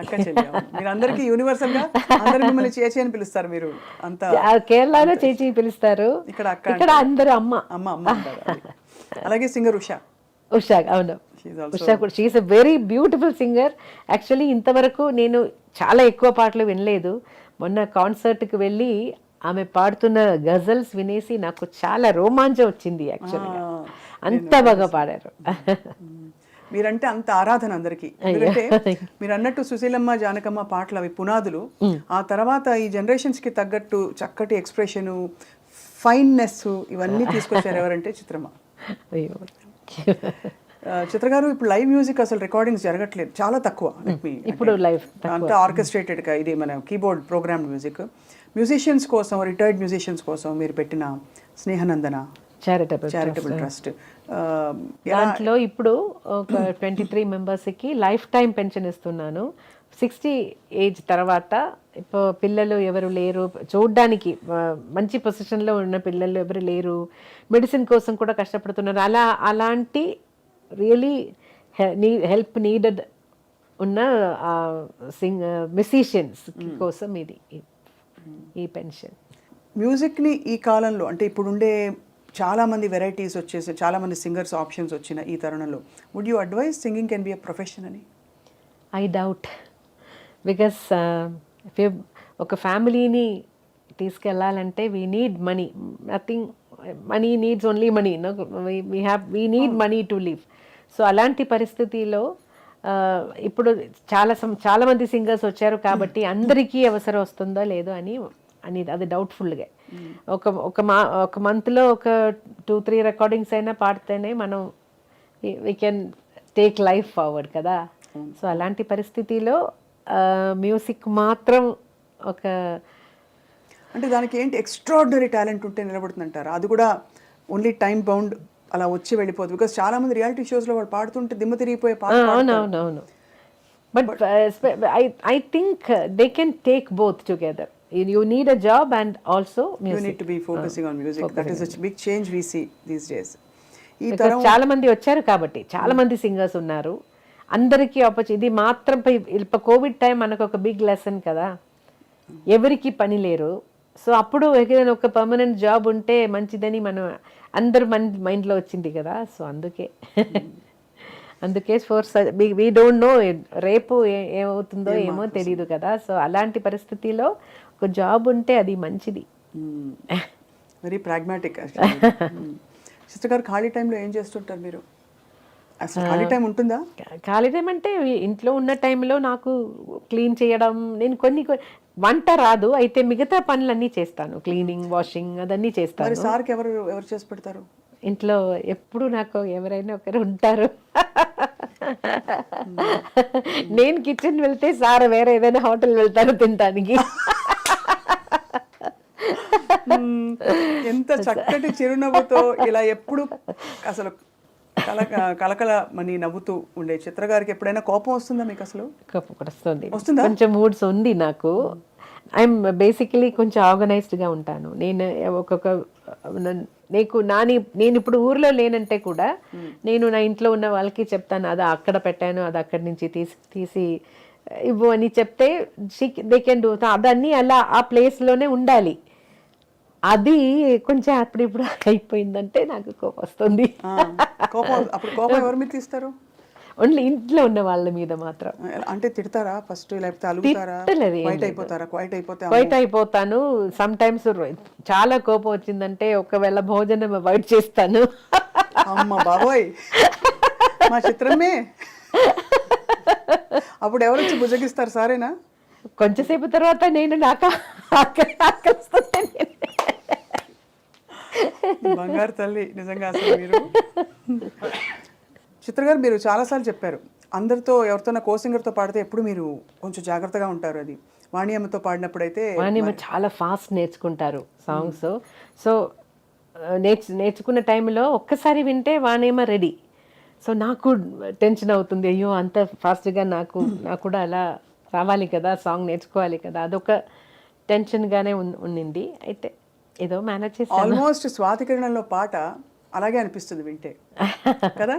అందరికి యూనివర్సల్ గా అందరూ మిమ్మల్ని చేచి అని పిలుస్తారు. మీరు అంతా కేరళలో చేచి పిలుస్తారు, ఇక్కడ అందరూ అమ్మ. అలాగే సింగర్ ఉషా. అవును, ఉషా కూడా she is a very beautiful singer. Actually ఇంతవరకు నేను చాలా ఎక్కువ పాటలు వినలేదు. మొన్న కాన్సర్ట్కి వెళ్ళి ఆమె పాడుతున్న గజల్స్ వినేసి నాకు చాలా రోమాంచం వచ్చింది. యాక్చువల్గా అంత బాగా పాడారు. మీరంటే అంత ఆరాధన అందరికి. ఎందుకంటే మీరు అన్నట్టు సుశీలమ్మ, జానకమ్మ పాటలు అవి పునాదులు. ఆ తర్వాత ఈ జనరేషన్స్ కి తగ్గట్టు చక్కటి ఎక్స్ప్రెషన్, ఫైన్నెస్ ఇవన్నీ తీసుకొచ్చారు ఎవరంటే చిత్రమ్మ. చిత్ర గారు, ఇప్పుడు లైవ్ మ్యూజిక్ అసలు రికార్డింగ్స్ జరగట్లేదు, చాలా తక్కువ. ఇప్పుడు లైవ్ అంతా ఆర్కెస్ట్రేటెడ్ గా, ఇది మన కీబోర్డ్ ప్రోగ్రామ్ మ్యూజిక్. మ్యూజిషియన్స్ కోసం, రిటైర్డ్ మ్యూజిషియన్స్ కోసం మీరు పెట్టిన స్నేహనందన చారిటబుల్ ట్రస్ట్, దాంట్లో ఇప్పుడు ఒక 23 మెంబర్స్కి లైఫ్ టైం పెన్షన్ ఇస్తున్నాను. 60 ఏజ్ తర్వాత ఇప్పుడు పిల్లలు ఎవరు లేరు, చూడ్డానికి మంచి పొజిషన్లో ఉన్న పిల్లలు ఎవరు లేరు, మెడిసిన్ కోసం కూడా కష్టపడుతున్నారు. అలాంటి రియలీ హెల్ప్ నీడెడ్ ఉన్న మ్యూజిషియన్స్ కోసం ఇది ఈ పెన్షన్. మ్యూజిక్ని ఈ కాలంలో, అంటే ఇప్పుడుండే చాలామంది వెరైటీస్ వచ్చేసి, చాలామంది సింగర్స్ ఆప్షన్స్ వచ్చిన ఈ తరుణంలో, would you advise singing can be a profession అని? ఐ డౌట్, బికాస్ ఒక ఫ్యామిలీని తీసుకెళ్ళాలంటే we need money. Nothing, money needs only money. We need money to live. So అలాంటి పరిస్థితిలో ఇప్పుడు చాలా మంది సింగర్స్ వచ్చారు కాబట్టి అందరికీ అవసరం వస్తుందో లేదో అని అది డౌట్ఫుల్గా. ఒక మంత్లో ఒక 2-3 రికార్డింగ్స్ అయినా పాడితేనే మనం we can take life forward కదా. సో అలాంటి పరిస్థితిలో మ్యూజిక్ మాత్రం అంటే దానికి ఏంటి ఎక్స్ట్రాడినరీ టాలెంట్ ఉంటే నిలబడుతుందంటారా? అది కూడా ఓన్లీ టైం బౌండ్ అలా వచ్చి వెళ్ళిపోదు. బికాస్ చాలా మంది రియాలిటీ షోస్లో వాళ్ళు పాడుతుంటే దిమ్మ తిరిగిపోయే పాట. అవునవును, but I think they can take both together. You need a job and also music. You need to be focusing on music. That is a big change we see these days. చాలా మంది వచ్చారు కాబట్టి చాలా మంది singers ఉన్నారు. అందరికీ opportunity. ఇది మాత్రం ఇప్పుడు కోవిడ్ టైం మనకు ఒక బిగ్ లెసన్ కదా, ఎవరికి పని లేరు. సో అప్పుడు ఏదైనా ఒక పర్మనెంట్ జాబ్ ఉంటే మంచిదని మనం అందరు మైండ్లో వచ్చింది కదా. సో అందుకే వీ డోంట్ నో రేపు ఏమవుతుందో ఏమో తెలియదు కదా. సో అలాంటి పరిస్థితిలో ఒక జాబ్ ఉంటే అది మంచిది. Very pragmatic. సిస్టర్ గారు, ఖాళీ టైంలో ఏం చేస్తుంటారు మీరు? అసలు ఖాళీ టైం ఉంటుందా? ఖాళీ టైం అంటే ఇంట్లో ఉన్న టైంలో నాకు క్లీన్ చేయడం, నేను కొన్ని వంట రాదు, అయితే మిగతా పనులన్నీ చేస్తాను. క్లీనింగ్, వాషింగ్ అదన్నీ చేస్తాను. మరి సార్కి ఎవరు చేసి పెడతారు? ఇంట్లో ఎప్పుడు నాకు ఎవరైనా ఒకరు ఉంటారు. నేను కిచెన్ వెళ్తే సార్ వేరే ఏదైనా హోటల్ వెళ్తారు తినడానికి. ఎంత చక్కటి చిరునవ్వుతో ఇలా ఎప్పుడు అసలు కలకల మని నవ్వుతూ ఉండే చిత్ర గారికి ఎప్పుడైనా కోపం వస్తుందా మీకు? అసలు కోపం కూడా వస్తుంది. వస్తుందా? కొంచెం మూడ్స్ ఉంది నాకు. ఐఎమ్ బేసికలీ కొంచెం ఆర్గనైజ్డ్గా ఉంటాను. నేను నేను ఇప్పుడు ఊర్లో లేనంటే కూడా నేను నా ఇంట్లో ఉన్న వాళ్ళకి చెప్తాను, అది అక్కడ పెట్టాను, అది అక్కడి నుంచి తీసి ఇవ్వు అని చెప్తే దే కెన్ డూ. అదన్నీ అలా ఆ ప్లేస్లోనే ఉండాలి. అది కొంచెం అప్పుడిప్పుడు అయిపోయిందంటే నాకు కోపం వస్తుంది. అప్పుడు కోపం ఎవరి మీద తీస్తారు? ఓన్లీ ఇంట్లో ఉన్న వాళ్ళ మీద మాత్రం. అంటే తిడతారా ఫస్ట్, లేకపోతే అలుగుతారా? క్వైట్ అయిపోతాను. సమ్ టైమ్స్ చాలా కోపం వచ్చిందంటే ఒకవేళ భోజనం అవాయిడ్ చేస్తాను. అమ్మ బాబోయ్, మా చిత్రమే. అప్పుడు ఎవరు వచ్చి భుజగిస్తారు? సారేనా? కొంచెంసేపు తర్వాత నేను నాకు బంగారు తల్లి నిజంగా. అసలు మీరు చిత్ర గారు, మీరు చాలాసార్లు చెప్పారు అందరితో ఎవరితోనా కోసింగర్తో పాడితే ఎప్పుడు మీరు కొంచెం జాగ్రత్తగా ఉంటారు. అది వాణియమ్మతో పాడినప్పుడు అయితే వాణియమ్మ చాలా ఫాస్ట్ నేర్చుకుంటారు సాంగ్స్. సో నేర్చుకున్న టైంలో ఒక్కసారి వింటే వాణియమ్మ రెడీ. సో నాకు టెన్షన్ అవుతుంది, అయ్యో అంత ఫాస్ట్గా నాకు కూడా అలా రావాలి కదా, సాంగ్ నేర్చుకోవాలి కదా, అదొక టెన్షన్గానే ఉండింది. అయితే ఏదో మేనేజ్ చేసి ఆల్మోస్ట్ స్వాతి కిరణంలో పాట అలాగే అనిపిస్తుంది వింటే కదా.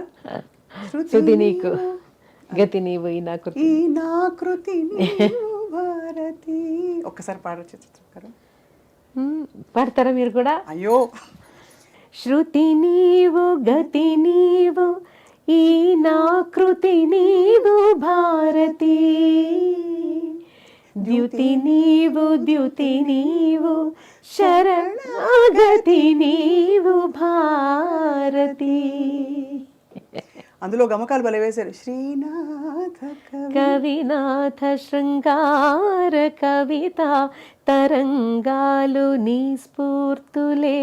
శృతి నీకు గతి నీవు ఈ నాకృతి భారతి. ఒక్కసారి పాడొచ్చు చిత్ర? పాడతారా మీరు కూడా? అయ్యో. శృతి నీవు గతి నీవు ఈ నాకృతి నీవు భారతి, ద్యుతి నీవు శరణాగతి నీవు భారతి. అందులో గమకాలు భలే వేశారు. శ్రీనాథ కవినాథ శృంగార కవిత తరంగాలు నీ స్ఫూర్తులే.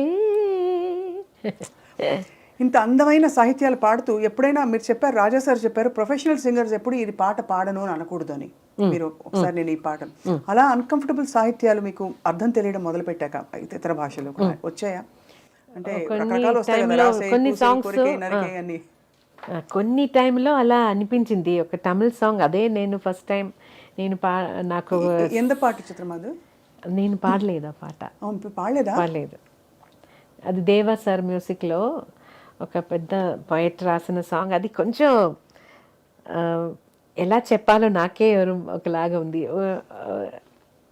ఇంత అందమైన సాహిత్యాలు పాడుతూ ఎప్పుడైనా మీరు చెప్పారు, రాజా సార్ చెప్పారు, ప్రొఫెషనల్ సింగర్స్ ఎప్పుడు ఇది పాట పాడను అని అనకూడదు అని. మీరు ఒకసారి నేను ఈ పాట అలా అన్కంఫర్టబుల్ సాహిత్యాలు మీకు అర్థం తెలియడం మొదలు పెట్టాక ఇతర భాషలు వచ్చాయా? అంటే రకరకాలు వస్తాయి కదా, కొన్ని సాంగ్స్ కొన్ని టైంలో అలా అనిపించింది. ఒక తమిళ్ సాంగ్ అదే నేను ఫస్ట్ టైం నాకు ఎంత పాట చిత్రం అది? నేను పాడలేదు ఆ పాట. పాడలేదు. అది దేవా సార్ మ్యూజిక్లో ఒక పెద్ద పోయట్ రాసిన సాంగ్. అది కొంచెం ఎలా చెప్పాలో నాకే ఒకలాగా ఉంది.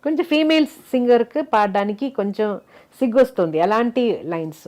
కొంచెం ఫీమేల్ సింగర్కి పాడడానికి కొంచెం సిగ్గొస్తుంది అలాంటి లైన్స్.